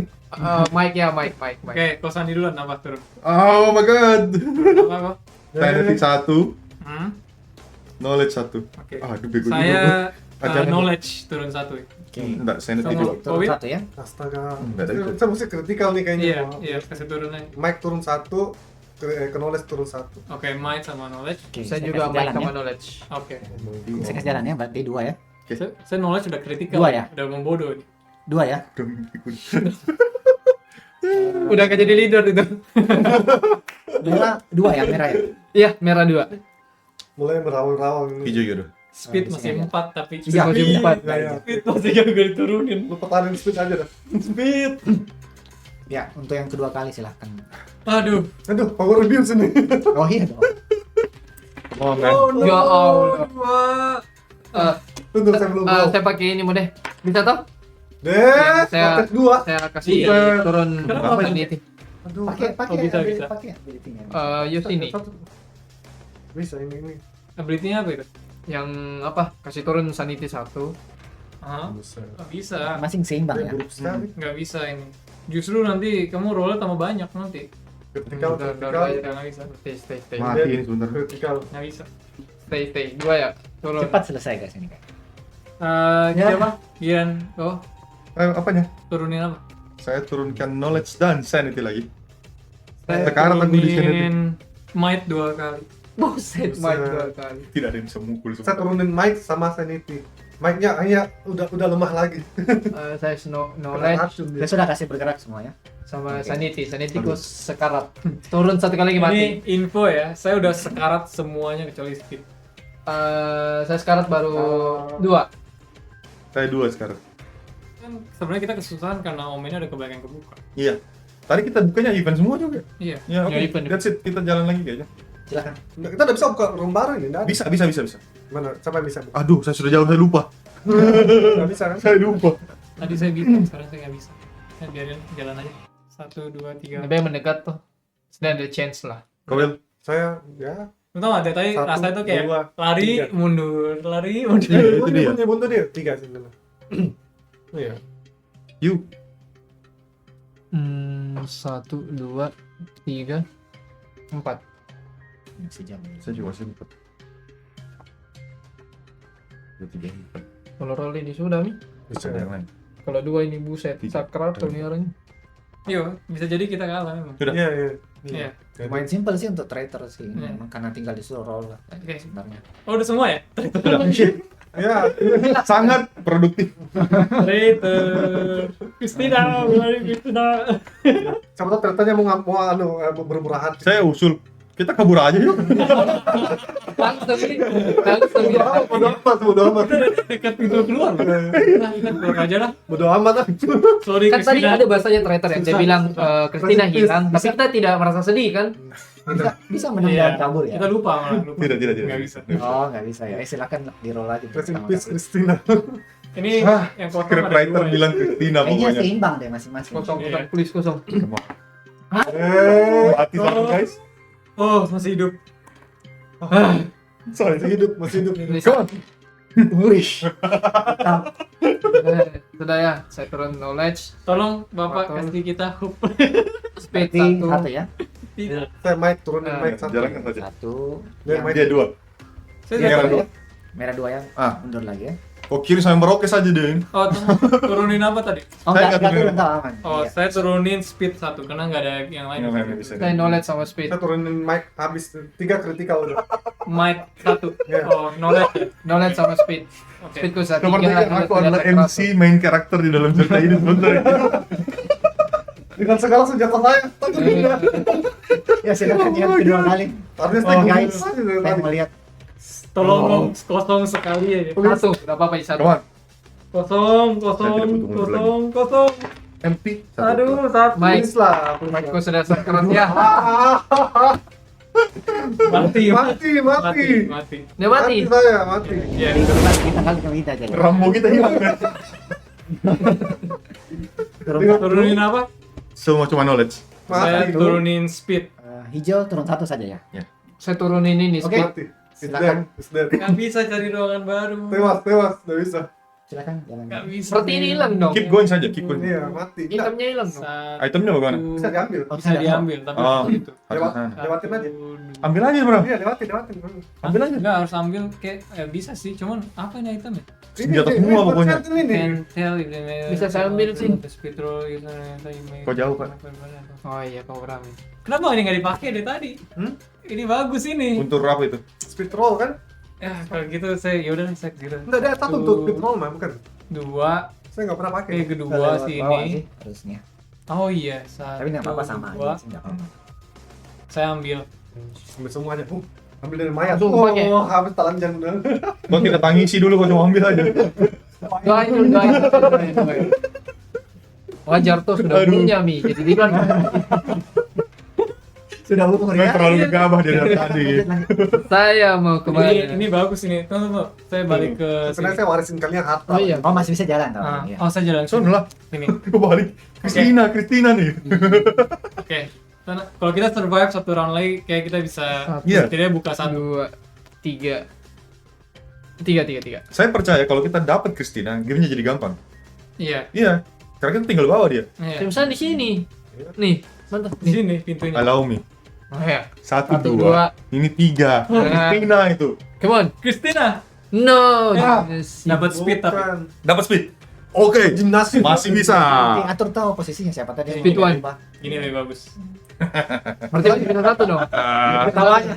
Mic ya, mic. Oke, kau sandi duluan nambah turun. oh my god. Apa kok? Kinetic 1, Hmm? knowledge 1. Oke. Aduh, bego juga. Saya Ajaran. knowledge turun 1. Oke. Enggak, sanity Sama- dulu. Turun Win? satu ya. Astaga. Enggak ada itu. Saya mesti kritikal nih kayaknya. Iya, kasih turun aja. Mic turun 1, ke knowledge turun 1. Oke, might sama knowledge. Oke, Saya juga kasih main jalan sama ya. knowledge. Oke. Saya kasih jalan ya, berarti 2 ya. Saya knowledge udah kritikal. 2 ya? Udah membodoh nih. 2 ya. Udah gak jadi leader itu. Merah 2 ya, merah ya. Iya, merah 2. Mulai merawang-rawang. Hijau gitu. Speed Bisa masih ya. 4 tapi Iya, masih iya, 4. iya, iya. speed masih gak diturunin. Lu pertahanin speed aja dah. Speed. Ya, untuk yang kedua kali silahkan. Aduh. Aduh, power abuse ini. Oh iya dong. Oh, kan. Ya Allah. Tunggu, saya belum tahu. Saya pakai ini mau deh. Bisa toh? Deh, Saya- paket 2. Saya kasih Buset. turun Kenapa? apa ini? Aduh, Pakai bisa, ambil- bisa. pakai ability-nya. Use ini. Bisa ini. Ability-nya apa itu? Yang apa? Kasih turun sanity 1. Hah? Buset. Nggak bisa. Masing seimbang Dia ya. buruk sekali. Nggak bisa ini. Justru nanti kamu roll tambah banyak nanti. Vertikal, Udah, vertikal, Nggak bisa. Stay. Mati ini sebentar. vertikal. Nggak bisa. Stay. 2 ya. Turun. Cepat selesai guys ini guys. Ya. Siapa? Gian. Oh, Apanya? turunin apa? Saya turunkan knowledge dan sanity lagi. Saya Sekarang aku di sini. Turunin might 2 kali. Buset, Buset. main 2 kali. Tidak ada yang bisa mukul Saya turunin mic sama sanity. Mic-nya hanya udah lemah lagi. Saya Kena knowledge racun dia. Saya sudah kasih bergerak semua ya. sama Oke. sanity. Sanity ku sekarat. Turun 1 kali lagi mati. Ini info ya, saya udah sekarat semuanya kecuali speed. Saya sekarat baru 2. Saya 2 sekarang. Kan sebenarnya kita kesusahan karena omennya ada kebaikan kebuka. Iya. Tadi kita bukanya event semua juga. Iya. Ya, oke. Ya, event. That's it. Kita jalan lagi kayaknya. Silakan. Kita udah bisa buka room baru ini, nggak ada. Bisa. Mana? Siapa yang bisa? Aduh, saya sudah jauh, saya lupa. Nggak bisa kan? Saya lupa. Tadi saya bisa, sekarang saya nggak bisa. Ya, biarin jalan aja. 1, 2, 3. Lebih mendekat tuh. Sudah ada chance lah. Kau Saya ya. Lu tau gak, tadi Satu, rasanya tuh kayak dua, lari, tiga. mundur, lari, mundur. Itu dia. Buntu dia. 3 sebenarnya. Iya. You. 1, 2, 3, 4. Masih jam. Saya juga masih lupa. 2, 3, 4. Kalau roll ini sudah nih. Bisa. Ada yang lain. Kalau 2 ini buset, Tiga. sakral tuh nih orangnya. Iya, bisa jadi kita kalah memang. Sudah. Iya, iya. Iya. Lumayan simple sih untuk traitor sih. Iya. Memang karena tinggal disuruh roll lah Oke. sebenarnya. Oh, udah semua ya? Ya, Sangat produktif. Traitor. Kristina, lari Kristina. siapa tahu ceritanya mau bermurah hati. Saya usul kita kabur aja yuk. Langsung ya. Bodo amat. Dekat pintu keluar. Nah, kita keluar aja lah. Bodo amat. Sorry, Kan tadi Kristina. ada bahasanya traitor ya. Dia Susah, bilang susah. Christina Bisa. hilang, tapi kita tidak merasa sedih kan? Bisa menang Iya, dan kabur ya. Kita lupa malah, lupa. Tidak. Nggak bisa. Oh, nggak bisa ya. Silakan di roll aja. Rest in pertama peace kali. Christina. Ini yang kosong ada Scriptwriter 2 ya. bilang Christina Kayaknya pokoknya. seimbang deh masing-masing. Kosong, Iya. please kosong. Mati satu guys. Oh, masih hidup. Sorry. Masih hidup. Please. Come on. Wish. Sudah ya, saya turun knowledge, Tolong Bapak Atau- kasih kita hook. speed Berarti 1. satu ya. Tidak. Saya mic turunin mic satu. Jalankan saja. Satu. Dia Yang main. Dia 2. Saya Merah nggak tahu. dua. Merah 2 ya. Ah. Mundur lagi ya. Kok kiri sampai Merauke saja deh. Oh, turunin apa tadi? Oh, Saya nggak nggak turun turun. nggak aman. Oh, Iya. saya turunin speed 1 karena nggak ada yang lain. Yang lainnya bisa. Saya knowledge sama speed. Saya turunin mic habis 3 kritikal udah. Might 1. Iya. Oh, knowledge ya? Knowledge sama speed. Oke. Speedku saat Sepertinya aku adalah MC main karakter di dalam cerita ini sebenarnya. Dengan segala senjata saya. Ya silakan yang kedua kali. Artinya Oh, saya guys, guys. dari saya tadi. mau lihat. Tolong kosong sekali aja. Satu, nggak apa-apa satu. Come on. Kosong, Saya tidak butuh mundur kosong. Empty. Aduh, satu. Mike, Please lah. Mike sudah sekarat ya. Mati. Mati. Dia mati. saya, mati. Ya. Jadi kita kali kita aja. Rambo kita hilang kan? Turunin apa? Semua cuma knowledge. Saya Mati. turunin speed. Hijau turun satu saja ya. Saya turunin ini Oke. speed. Mati. It's Silakan. dead. It's dead. Nggak bisa cari ruangan baru. Tewas. Nggak bisa. Silakan jalan. Nggak bisa. Berarti ini hilang dong. Keep going saja, keep going. Iya, mati. Nggak, Itemnya hilang dong. Itemnya bagaimana? bisa diambil. Oh, Bisa diambil, tapi Oh. itu. Lewat, Ah. lewatin aja. Ambil aja, Bro. Iya, lewatin. Ambil aja. Enggak harus ambil kayak bisa sih, cuman apa ini itemnya? Senjata semua pokoknya. Ini. Can tell if they may- Bisa saya ambil sih. Speed roll, you may- Kok jauh, Pak? Oh iya, kau rame. Kenapa ini nggak dipakai dari tadi? Ini bagus ini. Untuk apa itu? Speed roll kan? Ya kalau gitu saya yaudah saya gitu. Enggak ada satu untuk speed roll mah, bukan? 2, Saya nggak pernah pakai. kedua Lewat sih bawah ini. sih, harusnya. Oh iya, satu. Tapi nggak apa-apa sama dua. aja sih, nggak apa-apa. Saya ambil. Ambil semuanya. Ambil dari mayat. Langsung pakai. Habis telanjang udah. Kok kita tangisi dulu, kok cuma ambil aja. Doain dulu, doain. Wajar tuh sudah Aduh. punya Mi, jadi dibilang Sudah umur Saya ya. terlalu gegabah dari tadi. saya mau kemana? Ini bagus ini. Tunggu. Saya balik ke Sebenarnya saya warisin kalian harta. Oh iya. Oh, masih bisa jalan tau. Ah, Ya. oh saya jalan Sono lah. ini. Kebalik. Kristina nih. Oke. Kalau kita survive satu round lagi, kayak kita bisa Iya. setidaknya buka satu. 2, 3. 3. Saya percaya kalau kita dapat Kristina, gamenya jadi gampang. Iya. Iya. Karena kita tinggal bawa dia. Iya. Misalnya di sini. Nih, mantap. Di sini pintunya. Allow me. Oh ya. 1, Satu, 2. Ini 3. Kristina itu. Come on. Christina No. Ya. dapat speed tapi. Bukan. Dapat speed. Oke, Gimnastiक. masih bisa. Oke, atur tahu posisinya siapa tadi. Speed one. Ini lebih bagus. Berarti masih bisa satu dong. Ketawanya.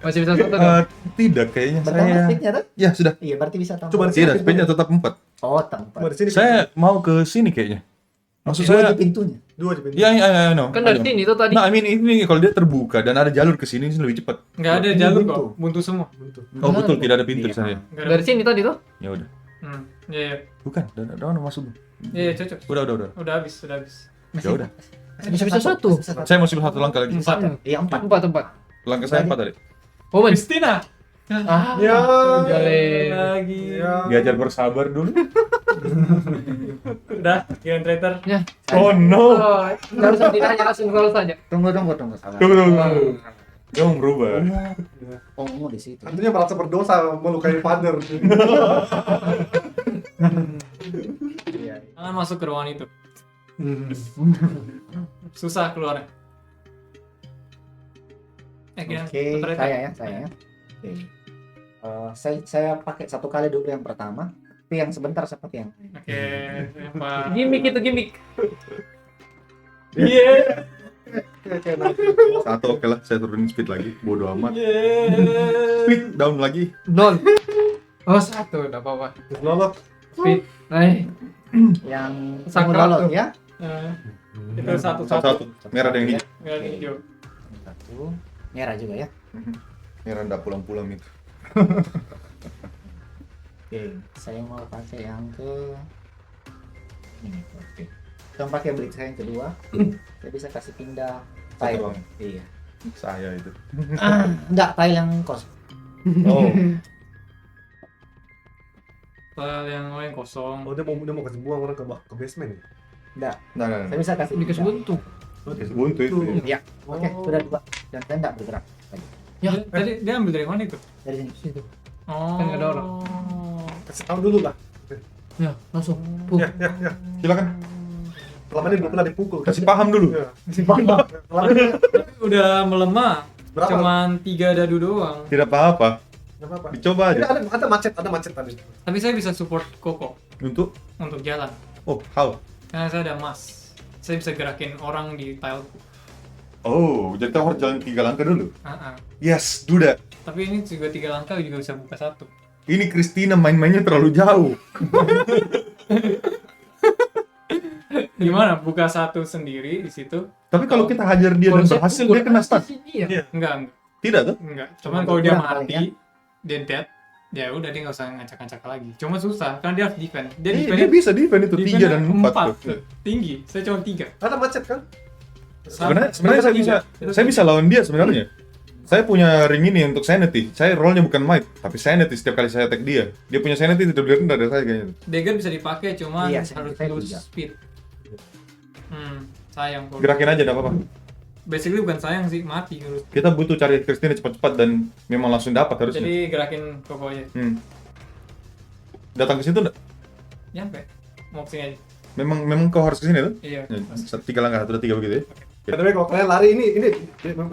Masih bisa satu dong. Tidak kayaknya Bertambah saya. speednya tuh? Ya sudah. Iya, berarti bisa tambah. Coba di sini. Tidak, speednya tetap 4. Oh, tempat. Coba di sini. Saya mau ke sini kayaknya. Maksud Dua saya, di pintunya. Dua di pintu. ya, no. Kan dari sini tuh tadi. Nah, I mean ini kalau dia terbuka dan ada jalur ke sini lebih cepat. Nggak ada Ini jalur buntu. kok, buntu semua. Bentuk. Oh betul, tidak ada pintu di Iya. sana. Nggak ada. Dari sini tadi tuh. Ya udah. Iya. Bukan, udah masuk. Iya, cocok. Udah. Udah habis. Ya udah. Bisa satu. Saya masih satu langkah lagi. Empat. Iya, 4. Empat. Langkah saya 4 tadi. Momen. Christina. Ah. Ya. Jale. Lagi. Ya. Diajar bersabar dulu. Udah, Grand Traitor. Ya. Oh no. Oh, nggak usah ditanya, langsung roll saja. Tunggu. Sabar. Tunggu. Kamu berubah. Oh, di situ. Tentunya merasa berdosa melukai father. Iya. Jangan masuk ke ruangan itu. Susah keluarnya. Grand Oke, Traitor. saya ya. Oke. Saya pakai satu kali dulu yang pertama, tapi yang sebentar seperti yang Oke, apa? Gimik itu gimik. Iya. Oke, nanti. Satu oke lah, saya turunin speed lagi. Bodoh amat. Iya. Speed down lagi. 0. Oh, 1 udah apa-apa. Nolok. Speed. Naik. yang Sakral download tuh. ya. Itu satu. Satu. Merah dan yang hijau. Nggak ada hijau. Satu. Merah juga ya. Merah ndak pulang-pulang itu. Oke, saya mau pakai yang ke ini. Oke. Saya pakai blitz saya yang kedua. Saya bisa kasih pindah tile. doang. Iya. Saya itu. Enggak, tile yang kos. Oh. File yang lain kosong. Oh, dia mau kasih buang orang ke basement. Enggak. Nah. Saya bisa kasih Dikasih pindah. buntu. Oke, buntu itu. Ya. Iya. Oke, sudah 2. Dan saya enggak bergerak lagi. Ya. Tadi dia ambil dari mana itu? Dari sini. Situ. Oh. Kan nggak ada orang. Kasih tahu dulu lah. Ya, langsung. Ya. Silakan. Selama ini belum pernah dipukul. Kasih paham dulu. Ya. Selama ini Udah melemah. berapa? Cuman 3 dadu doang. Tidak apa-apa. Nggak apa-apa. Dicoba Ini aja. ada macet tadi. Tapi saya bisa support Koko Untuk untuk jalan. oh, how? Karena saya ada emas. Saya bisa gerakin orang di tile. Oh, jadi kita harus jalan 3 langkah dulu. Ah. Yes, do that. Tapi ini juga 3 langkah juga bisa buka satu. Ini Christina main-mainnya terlalu jauh. Gimana? Buka satu sendiri di situ? Tapi kalau kita hajar dia dan berhasil, dia kena stun. Iya. Enggak. Tidak tuh? Enggak. Cuman kalau dia kurang paling mati, dia dead. Ya udah dia nggak usah ngacak-ngacak lagi. Cuma susah karena dia harus defend. Dia Dia bisa defend itu 3 dan 4 tuh. Tinggi. Saya cuma 3. Ada macet kan? Sebenarnya saya bisa lawan dia sebenarnya. Saya punya ring ini untuk sanity. Saya rollnya bukan might, tapi sanity setiap kali saya attack dia. Dia punya sanity tidak lebih rendah dari saya kayaknya. Dagger bisa dipakai cuma Iya, harus saya lose juga. speed. Sayang kalau. Gerakin aja enggak apa-apa. Basically bukan sayang sih, mati harus. Kita butuh cari Christina cepat-cepat dan memang langsung dapat harusnya. Jadi gerakin Koko aja. datang ke situ enggak? Nyampe. Mau kesini aja. Memang kau harus ke sini tuh? Iya. Ya, 3 langkah, 1, 2, 3 begitu ya. Tapi kalau kalian lari ini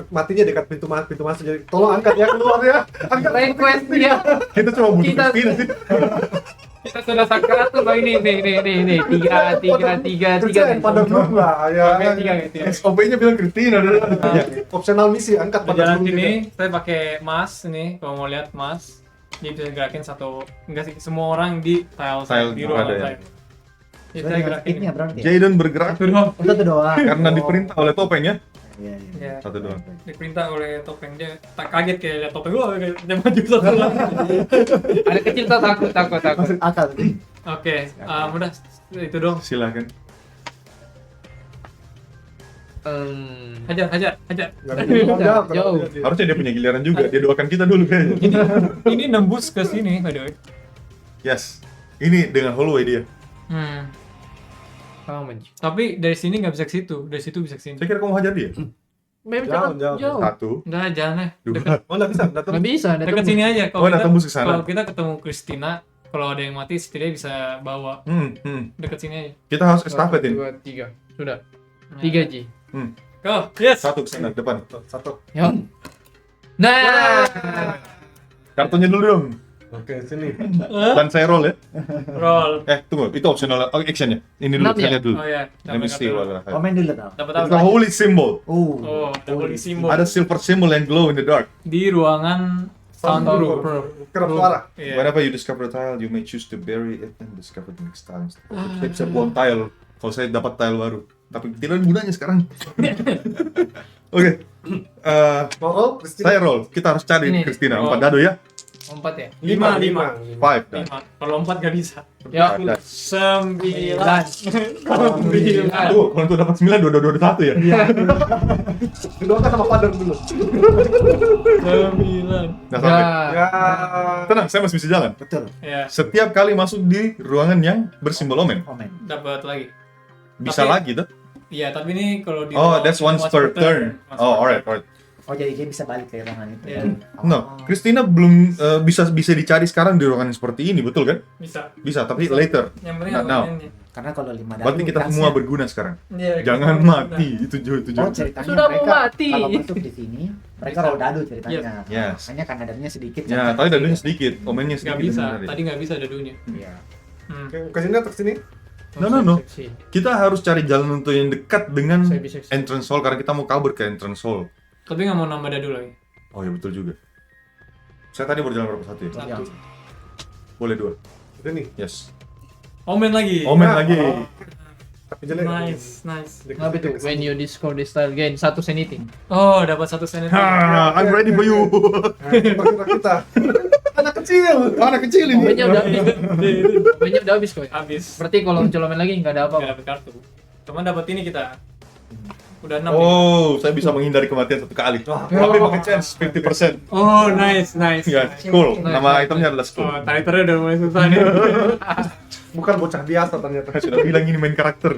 matinya dekat pintu masuk, jadi tolong angkat ya keluar ya. Angkat. Request dia. Kita cuma butuh Kita- Christina sih. Kita sudah sakrat tuh Bang. Nih. Tiga. Kerjain pada dulu lah ya. Oke, tiga. SOP-nya bilang Christina. Ya. Opsional misi angkat Di pada jalan dulu. sini saya pakai mas ini, kalau mau lihat mas. Jadi bisa gerakin enggak sih, semua orang di tile Tile di ada ruangan ya. saya. Jadi saya gerakin Ini ya berarti. Jaden bergerak satu doang. Untuk itu doang. karena diperintah oleh topeng ya. Iya. Ya. Satu doang. Diperintah oleh topeng, dia tak kaget kayak lihat topeng gua kayak dia maju satu lagi. Ada kecil tuh takut. Masuk akal. Oke, udah itu dong. Silakan. Hajar. Jauh. Harusnya dia punya giliran juga. Dia doakan kita dulu kayaknya. Ini nembus ke sini, by the way. Yes. Ini dengan hallway dia. Tapi dari sini nggak bisa ke situ, dari situ bisa ke sini. Saya kira kamu hajar dia. Memang Jauh. jauh. 1, Udah jalannya. 2. Oh enggak bisa, enggak Nggak bisa. ada Dekat tembus. sini aja. Oh, nah, tembus ke sana. Kalau kita ketemu Christina, kalau ada yang mati setidaknya bisa bawa dekat sini aja. Kita harus estafetin. 1, 2, 3. Sudah. Nah. 3 Ji. Go. Yes. 1 ke sana depan. Satu. Yuk. Nah. Kartunya dulu dong. Oke, sini. Dan saya roll ya. Roll. Tunggu, itu optional actionnya. Ini dulu, 6 saya ya? lihat dulu. Oh ya. Let me see what I have. Komen dulu tau. Dapat It's apa? a holy symbol. Oh, double simbol. Ada silver symbol yang glow in the dark. Di ruangan soundproof. Kerap suara. Iya. Whenever you discover a tile, you may choose to bury it and discover the next time. Saya bisa buang tile kalau saya dapat tile baru. Tapi tidak ada gunanya sekarang. Oke. Roll, Christina. Saya roll. Kita harus cari Ini. Christina. Oh. 4 dado ya. 4 ya. 5. 5 dah. 5. Kalau 4 gak bisa. Ya. 9. 9. Tuh, kalau tuh dapat 9, 2, 1 ya. Didoakan sama father dulu. 9. Nah, sampai. Ya. Tenang, saya masih bisa jalan. Betul. Ya, Setiap kali masuk di ruangan yang bersimbol omen, Komen. dapat lagi. bisa Tapi- lagi tuh. Iya, tapi ini kalau di Oh, that's once per turn. Once Oh, per alright. Oh jadi dia bisa balik ke ruangan itu. Iya. No, Christina belum bisa dicari sekarang di ruangan yang seperti ini, betul kan? Bisa. Bisa, tapi later. Yang penting Not now. ini. Karena kalau 5 dado. Berarti kita semua berguna sekarang. Iya, Jangan kita- mati, itu Oh jauh. ceritanya Sudah mau mereka mati. kalau masuk di sini mereka roll dado ceritanya. Yes. Makanya karena dadonya sedikit. Ya, tapi dadunya sedikit, omennya Nggak sedikit. bisa. sebenarnya. Tadi nggak bisa dadunya. Iya. Hmm. Oke, ke sini atau ke sini? No. Seksi. Kita harus cari jalan untuk yang dekat dengan Saya bisa. entrance hall karena kita mau kabur ke entrance hall. Tapi nggak mau nambah dadu lagi. Oh ya betul juga. Saya tadi baru jalan berapa satu ya? Satu. Boleh 2. Sini. Yes. Omen lagi. Omen Nah, lagi. Tapi jelek. Nice. Apa itu? When you discover this style gain 1 sanity. Oh, dapat 1 senit. Ha, I'm ready for you. Nah, kita. Anak kecil. Anak kecil ini. Omennya udah habis. Omennya udah habis kok. Habis. Berarti kalau muncul omen lagi nggak ada Nggak apa-apa. dapat kartu. Cuman dapat ini kita. Udah 6. Oh, saya bisa menghindari kematian 1 kali. Tapi pakai chance 50%. Oh, nice. Ya, cool. Nice, Nama nice, itemnya adalah school. Oh, title udah mulai susah nih. Bukan bocah biasa ternyata. Saya sudah bilang ini main karakter.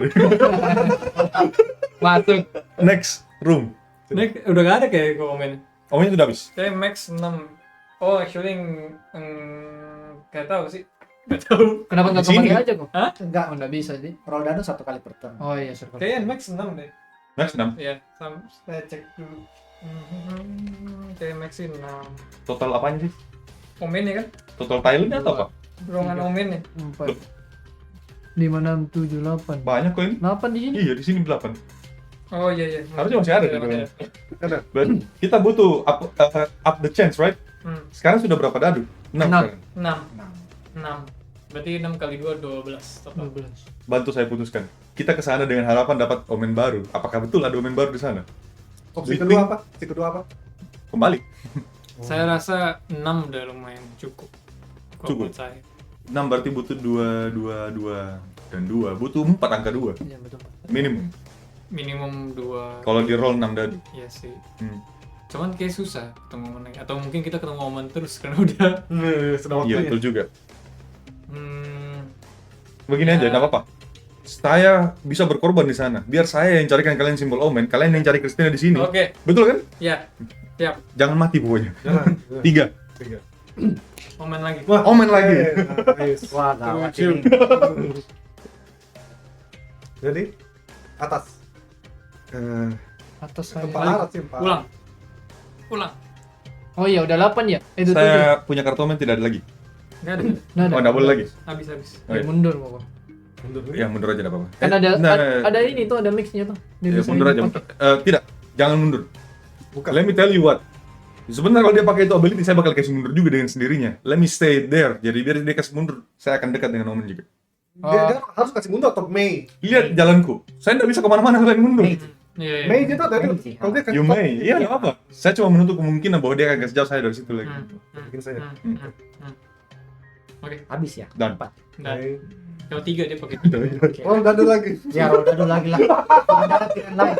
Masuk. Next room. Ini udah gak ada kayak komen. Omennya sudah habis. Saya max 6. Oh, actually nggak tahu sih. Nggak tahu. Kenapa nggak Di sini. kembali aja kok? Enggak. Oh, nggak bisa sih. Roll dado 1 kali per turn. Oh iya, circle. Kayaknya max 6 deh. Next 6. Ya, saya cek dulu. Kayak maxin 6. Total apanya sih? Omennya kan? Total tile-nya atau apa? Ruangan omennya. 4 5 6 7 8. Banyak kok ini. 8 di sini. Iya, di sini 8. Oh iya. Harusnya masih ada di Masih ruangan. Ada. But kita butuh up the chance, right? Hmm. Sekarang sudah berapa dadu? 6 Enam. sekarang. 6. Berarti 6 kali 2 12. Total. 12. Bantu saya putuskan. Kita ke sana dengan harapan dapat omen baru. Apakah betul ada omen baru di sana? Opsi kedua apa? Opsi kedua apa? Kembali. Saya rasa 6 udah lumayan cukup. Kalau Cukup. buat saya. 6 berarti butuh 2, 2, 2, dan 2. Butuh 4 angka 2. Iya, betul. Minimum. Minimum 2. Kalau di roll 6 dadu. Iya sih. Hmm. Cuman kayak susah ketemu omen lagi. Atau mungkin kita ketemu omen terus karena udah. Sudah Iya, waktunya. betul juga. Begini aja, Ya. nggak apa-apa. Saya bisa berkorban di sana. Biar saya yang carikan kalian simbol omen, kalian yang cari Christina di sini. Oke. Betul kan? Ya. Siap. Jangan mati pokoknya. Jangan. 3. Tiga. Komen lagi. Wah, Oh, main lagi. nice. Wah, gawat Tujuh. ini. Jadi atas. Atas Tempat saya. larat sih, Pak. Ulang. Oh iya, udah 8 ya? Itu 7. Saya punya kartu omen tidak ada lagi. Nggak ada. Nggak ada. Oh, enggak boleh lagi. Habis. Oh, iya. Mundur pokoknya. Mundur dulu. Ya, mundur aja enggak apa-apa. Kan ada nah, ada ini tuh, ada mixnya tuh. Dia Ya, bisa mundur ini aja. pakai. Tidak, jangan mundur. Bukan. Let me tell you what. Sebenarnya kalau dia pakai itu ability, saya bakal kasih mundur juga dengan sendirinya. Let me stay there. Jadi biar dia kasih mundur, saya akan dekat dengan omen juga. Dia harus kasih mundur atau Mei. Lihat jalanku. Saya tidak bisa kemana-mana selain mundur. Iya. Mei dia tuh tadi Mei sih. kalau dia kasih You may. Iya, nggak apa. Saya cuma menutup kemungkinan bahwa dia akan kasih jauh saya dari situ lagi. bikin saya. Oke. Habis ya. Dan Dan Mei. kalau 3 dia pakai. Oh, udah ada lagi. Ya, udah dulu lagi lah. Tidak ada pilihan lain.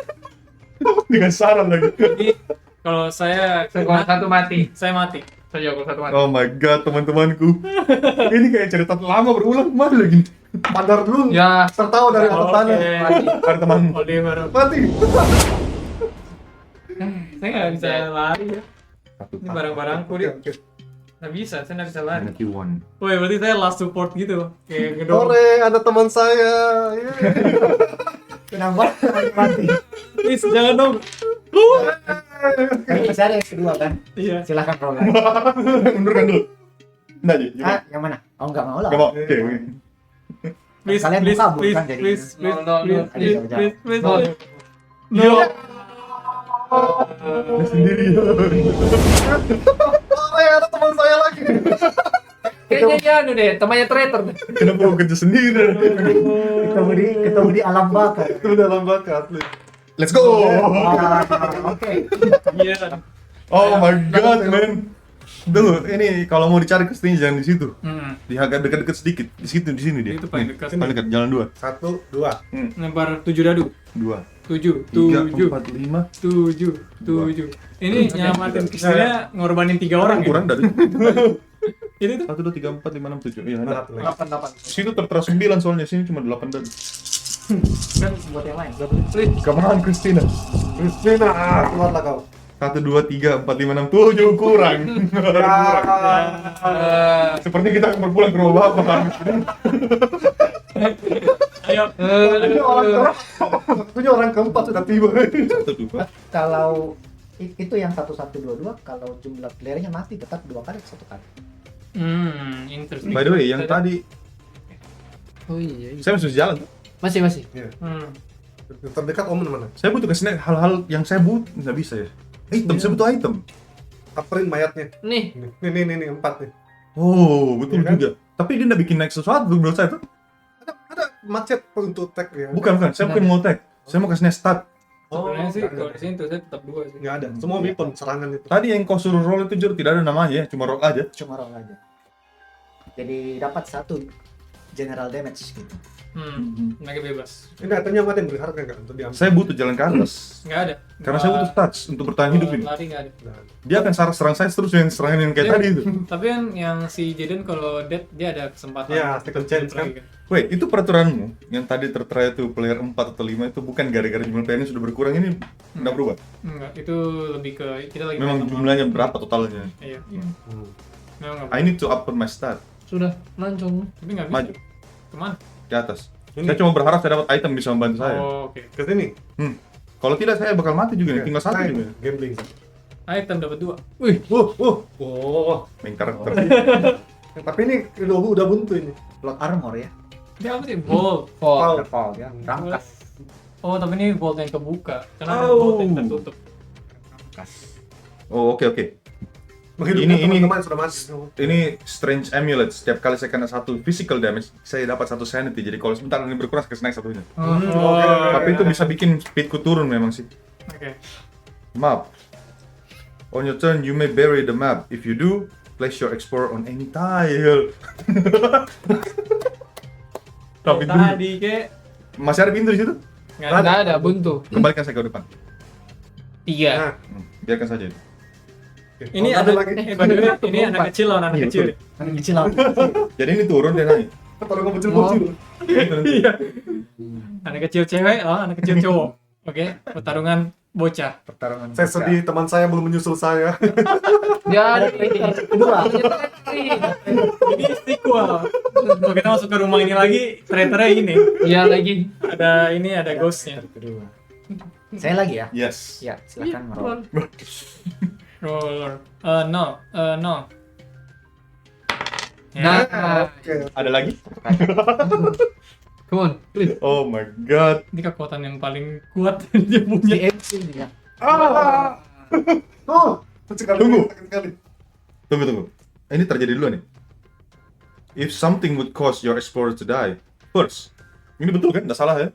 dengan saran lagi. Jadi kalau saya Kalau satu mati. saya mati. Saya kalau satu mati. Oh my god, teman-temanku. Ini kayak cerita lama berulang kemana lagi? Padar dulu. Ya, Tertawa dari atas tanah. Ada temanmu. Oliver. Mati. Saya nggak bisa lari ya. Satu Ini barang-barangku dia. Oke. Nggak bisa, saya nggak bisa lari. Q1. Woi, berarti saya last support gitu. Kayak gedung. Sore, ada teman saya. Iya. Kenapa mati? Please, jangan dong. Kan masih ada yang kedua kan? Iya. Silahkan roll. Mundurkan dulu. Nah, Ji. Ah, yang mana? Oh, enggak mau lah. Gak mau. Oke. Please, Kalian mau please, kabur please, kan jadi- please, please, No, no, no. please, please, Ayo, please, please, No. please. No. Dia sendiri. Sore, ada teman saya lagi. kayaknya ya anu deh, temannya traitor. Kenapa mau kerja sendiri? Ketemu di alam bakar. Itu dalam bakat. Let's go. Oke. Iya. Oh my god, man. Tunggu, ini kalau mau dicari kesini jangan di situ. Di agak dekat-dekat sedikit. Di situ, di sini dia. Itu paling Nih, dekat. paling dekat, jalan 2. 1, 2. Lempar 7 dadu. 2. 7, 3, 7, 4, 5. 7, 7. Ini nyelamatin kisahnya ngorbanin 3 orang ya? Kurang dari Itu tuh. 1, 2, 3, 4, 5, 6, 7. Iya, ada. 8. Situ tertera 9 soalnya, sini cuma 8 dan. Kan buat yang lain. Come on, Christina. Christina, keluarlah kau. 1, 2, 3, 4, 5, 6, 7 kurang. Seperti kita akan berpulang ke rumah bapak. Ayo. Tentunya orang keempat sudah tiba. 1, 2. Kalau itu yang 1122, kalau jumlah playernya mati tetap 2 kali atau 1 kali. Interesting. By the way, yang tadi Oh iya. saya masih jalan. Masih. Terdekat omen mana? Saya butuh kesini hal-hal yang saya butuh nggak bisa ya. Item, saya butuh item. Kaperin mayatnya. Nih, Nih, 4 nih. Oh, betul Iya kan? juga. Tapi dia nggak bikin naik sesuatu menurut saya tuh. Ada macet untuk tag ya. Bukan. Saya bukan mau tag. Saya mau kasih stat. Sebenarnya sih nggak kalau ada. di sini tuh saya tetap 2 sih. Nggak ada. Semua weapon serangan itu. Tadi yang kau suruh roll itu jujur tidak ada namanya ya, cuma roll aja. Cuma roll aja. Jadi dapat 1 general damage gitu. Mereka bebas. Ini itemnya ada yang berharga nggak untuk diambil? Saya butuh jalan ke atas. Nggak ada. Karena saya butuh stats untuk bertahan hidup ini. Lari nggak ada. Nah, Dia akan serang saya terus dengan serangan yang kayak Iya. tadi itu. Tapi kan yang si Jaden kalau dead dia ada kesempatan. Iya, second chance kan. Wait, itu peraturanmu yang tadi tertera itu player 4 atau 5 itu bukan gara-gara jumlah playernya sudah berkurang ini nggak berubah. Enggak, itu lebih ke kita lagi Memang main sama- jumlahnya berapa totalnya? Iya. Hmm. Memang nggak I need to up my stat. sudah lancung. tapi nggak bisa. Maju Kemana? ke atas. Ini. Saya cuma berharap saya dapat item bisa membantu saya. Oh, oke. Ke sini. Kalau tidak saya bakal mati juga nih, tinggal satu Nah, juga. Gambling. Item dapat 2. Oh. Main karakter. Tapi ini udah buntu ini. Blood armor ya. Dia apa sih? Vault. Oh, Fall ya. Rangkas. Oh, tapi ini vault yang kebuka. Karena ada Oh. vault yang tertutup. Rangkas. Oh, oke. Menghidupkan Ini- teman-teman sudah mati. Ini strange amulet. Setiap kali saya kena 1 physical damage, saya dapat 1 sanity. Jadi kalau sebentar ini berkurang, saya kasih naik satunya. Oke. Tapi itu bisa bikin speedku turun memang sih. Oke. Map. On your turn, you may bury the map. If you do, place your explorer on any tile. Tapi dulu. Tadi kayak Masih ada pintu di situ? nggak ada. nggak ada buntu. Kembalikan saya ke depan. 3. Nah, Biarkan saja itu. oke. Ini Oh, ada lagi. by the way, ini anak kecil lawan anak Iya, kecil. betul. Anak kecil lah. Jadi ini turun dia naik. Taruh ke bocil-bocil. Iya. Anak kecil cewek lawan anak kecil cowok. Oke, pertarungan bocah. Pertarungan. Saya sedih teman saya belum menyusul saya. Ya, Ada trailer kedua. Ini sequel. Kalau kita masuk ke rumah ini lagi, traitornya ini. ya lagi. Ada ghostnya. Kedua. Saya lagi ya. Yes. Ya, silakan Marwan. Roller. No. Ya. Nah, Oke. Ada lagi? come on, please. Oh my god. Ini kekuatan yang paling kuat dia punya. Di MC ini ya. Oh, sekali. Tunggu. Sekali. Tunggu. Ini terjadi dulu nih. If something would cause your explorer to die, first. Ini betul kan? Nggak salah ya?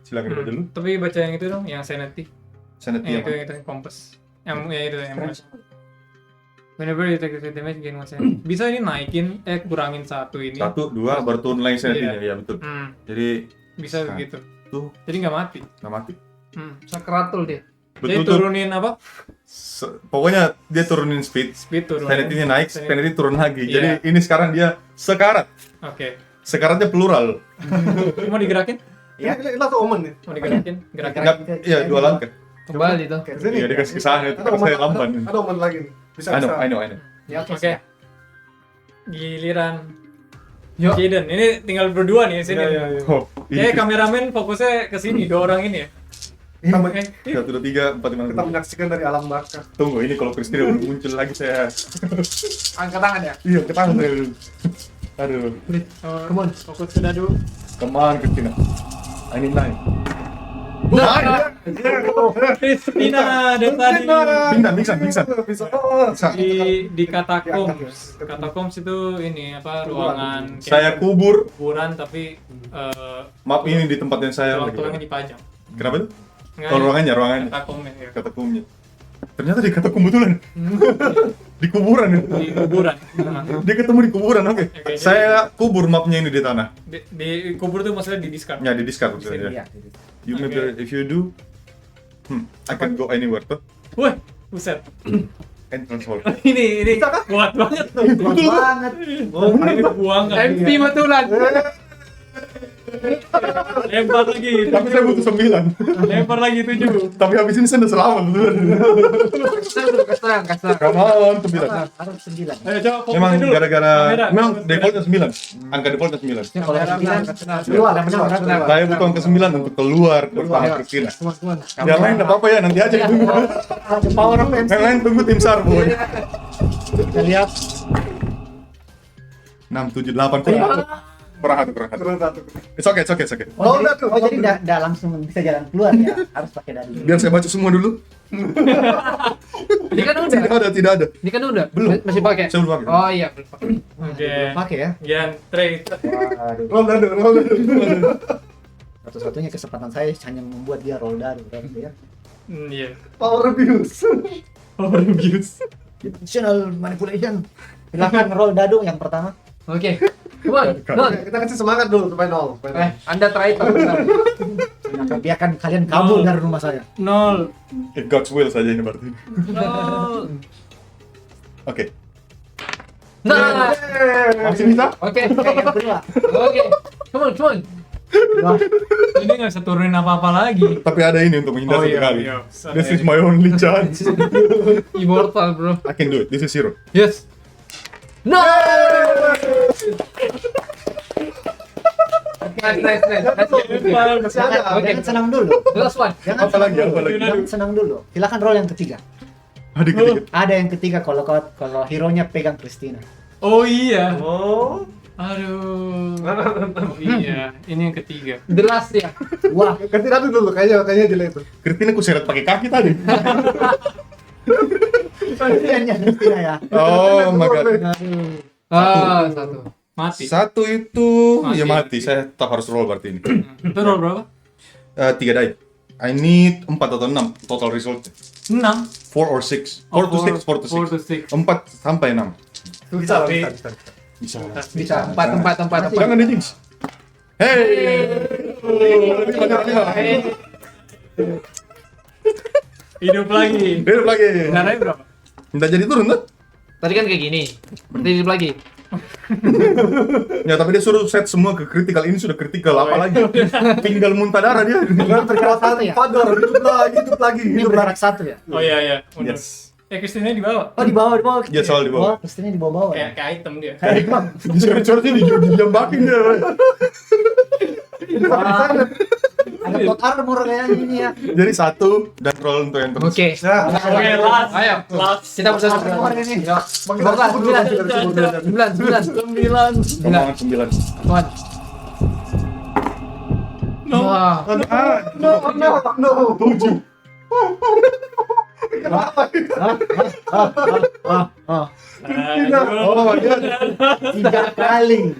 Silakan baca dulu. Tapi baca yang itu dong, yang sanity. Sanity Yang apa? itu compass. Yang whenever you take a damage gain 1 sanity. Bisa ini naikin kurangin satu ini. 1, 2, baru turun lagi sanity-nya. Iya, betul. Jadi, Bisa Nah. begitu. tuh, Jadi nggak mati. nggak mati. Sakratul dia. Jadi Betul tuh. turunin apa? Pokoknya dia turunin speed. Speed turun. Sanity-nya naik, sanity turun lagi. Iya. Jadi ini sekarang dia sekarat. Oke. Sekaratnya plural. Mau digerakin? Ya, ini tuh omen nih. Mau digerakin? Gerakin. Enggak, iya 2 langkah. Kembali tuh. Oke, sini. Iya, dikasih ke sana, itu Ada karena saya omen- lamban. Ada omen lagi nih. Bisa I know. Ya, Oke. Giliran Yuk. Jaden. Ini tinggal berdua nih sini. Iya. Oh, Oke, kameramen fokusnya ke sini, 2 orang ini ya. Kita, Oke. 1, 2, 3, 4, 5, kita 6. menyaksikan dari alam baka. Tunggu, ini kalau Christina udah muncul lagi saya. Angkat tangan ya. Iya, ke tangan saya dulu. Aduh. Come on. Fokus ke dadu. Kemana Christina? I need nine. Christina dari tadi Pingsan. Bisa. Bisa. di katakombs. Katakombs itu ini apa ruangan kayak Saya kubur. kuburan tapi Maaf, ini di tempat yang saya lagi. tulang-tulangnya dipajang. Kenapa tuh? Nggak, Oh, ruangannya. katakomnya ya. Katakumnya. Ternyata di katakum betulan. Di kuburan ya. Di kuburan. Nah, Dia ketemu di kuburan, oke. Oke, Saya kubur mapnya ini di tanah. di kubur tuh maksudnya di discard. Ya, di discard maksudnya. Iya. You maybe Oke. if you do, I can go anywhere tuh. Wah, buset. Entrance hall. Ini kuat banget. Kuat banget. Oh, ini buang kan. MC betulan. Lempar lagi. Tapi saya butuh 9. Lempar lagi 7. Tapi habis ini saya udah selamat betulan. Kasih. Come on, 9. Harus 9. Ayo coba fokusin Memang dulu. gara-gara Kamera, memang fokus. defaultnya 9. Angka defaultnya 9. Kalau Kamera, 9 benar. keluar, benar. Saya butuh angka 9 untuk keluar bersama Christina. Come on. Yang lain enggak apa-apa ya, nanti aja tunggu. The power of MC. Yang lain tunggu tim SAR, boy. Kita lihat. 6, 7, 8 kurang hati. Kurang satu. It's okay. Oh, udah tuh. jadi enggak langsung bisa jalan keluar ya. Harus pakai dadu. Biar saya baca semua dulu. Ini kan udah. Tidak ada. Ini kan udah. Belum. Masih pakai. Saya belum pakai. Oh iya, belum pakai. Oke. Pakai ya. Gian trade. Waduh. Roll dadu. Satu-satunya kesempatan saya hanya membuat dia roll dadu berarti ya. Iya. Power abuse. Power abuse. Emotional manipulation. Silakan roll dadu yang pertama. Oke. Come on. Non. Oke, kita kasih semangat dulu supaya nol. Anda traitor. Silakan biarkan kalian kabur dari rumah saya. 0. It God's will saja ini berarti. 0. Oke. Nah. Masih bisa? Oke. Oke, yang kedua. Oke. Come on. Wah, Ini nggak bisa turunin apa-apa lagi. Tapi ada ini untuk menghindar Oh, satu iya, kali. iya. This is my only chance. Immortal, bro. I can do it. This is 0. Yes. No. Nice. jangan senang dulu. Last one. Jangan Apa lagi? Jangan senang dulu. Silakan roll yang ketiga. Ada ketiga. Ada yang ketiga kalau hero-nya pegang Christina. Oh iya. Oh. Aduh. Oh iya. Ini yang ketiga. The last ya. Wah, Ganti dadu dulu, kayaknya jelek itu. Christina ku seret pakai kaki tadi. kasihannya Christina ya. Oh my god. Ah, satu. Mati. Satu itu Mati. ya mati. Saya tetap harus roll berarti ini. Itu roll berapa? 3 die. I need 4 atau 6 total result. 6. 4 or 6. 4 to 6, 4 to 4 to 6. 6. 4 sampai 6. Bisa, Tapi- bisa. Bisa. Bisa. Empat. Jangan di jinx. Hey. Hidup lagi. Hidup lagi. Darahnya berapa? Minta jadi turun tuh. Tadi kan kayak gini. Berarti hidup lagi. Ya tapi dia suruh set semua ke critical, ini sudah critical apalagi. Tinggal muntah darah dia. Dengan kekuatan ya? Father, hidup lagi. Ini berat satu ya? Oh iya iya. Bener. Yes. Christine di bawah. Oh di bawah. Dia selalu di bawah. Oh, pastinya di bawah ya. Kayak item dia. Dicoret-coretnya dijambakin dia. Ada plot armor kayak ini ya. Jadi 1 dan roll untuk yang terus. Oke. Oke, last. Ayo. Last. Kita bisa Armor ini. Yo. 9. 9. Omongan 9. Tuan. No. Wah. No. 7. Oh, Oh my god. 3 kali.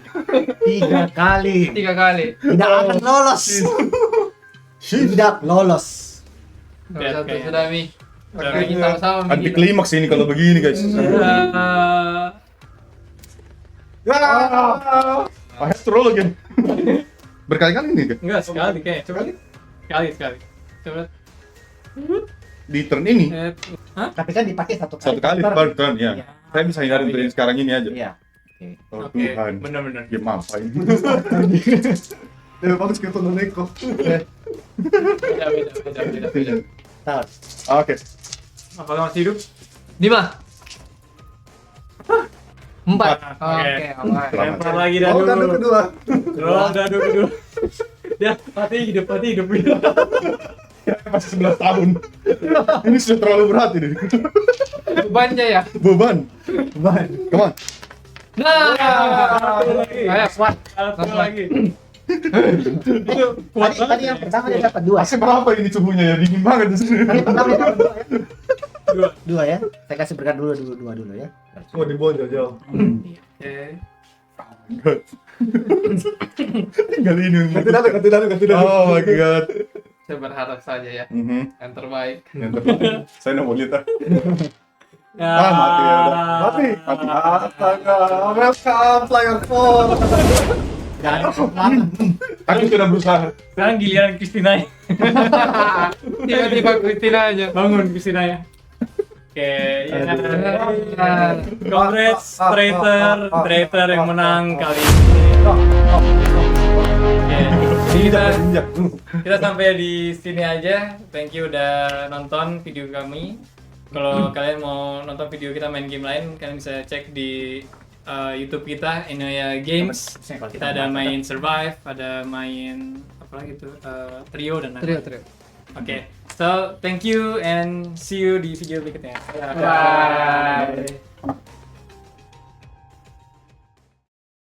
3 kali. 3 kali. Tidak akan lolos. Tidak lolos. Satu Oke. sudah Mi. Sudah, Oke, Mi. sama-sama Mi. Anti klimaks ini kalau begini guys. I have to roll again. Berkali-kali nih kan? Enggak, sekali kayak. Coba. Sekali. Coba. Di turn ini Hah? Tapi kan dipakai 1 kali. 1 kali per turn ya. Iya. Saya bisa hindari untuk yang sekarang ini aja. Iya. Oh Oke, Tuhan. benar-benar. Game apa ini? Bagus kayak tonton Neko. Beda. Tahu. Oke. Apakah masih hidup? 5. 4. Oke. Oke, aman. Lempar lagi Oh, dadu. dadu kedua. Roll dadu kedua. Dia mati hidup. Masih 11 tahun. Ini sudah terlalu berat ini. Bebannya ya. Beban. Come on. Nah. lagi. Ayo, kuat. Satu lagi. Itu kuat Tadi banget. yang pertama dia dapat 2. Masih berapa ini tubuhnya ya? Dingin banget di sini. Tadi pertama dia dapat 2 ya. Dua. 2 ya. Saya kasih berkat dulu ya. Oh, di bawah jauh. Oke. Kali ini. Ganti dadu. Oh my god. Saya berharap saja ya. Mhm. Yang terbaik. Yang terbaik. Saya nggak mau lihat. Ya. Mati ya udah. Mati. Astaga, welcome player 4. Jangan lama. Aku sudah berusaha. Sekarang giliran Christina. Tiba-tiba Christina aja. Bangun Christina ya. Oke, ya. Nah, Congrats, traitor yang menang kali ini. Oke, jadi kita sampai di sini aja. Thank you udah nonton video kami. Kalau kalian mau nonton video kita main game lain, kalian bisa cek di YouTube kita, Inoya Games. Kita ada main Survive, ada main apa lagi tuh, Trio dan lain-lain. trio. Oke, so thank you and see you di video berikutnya. Bye.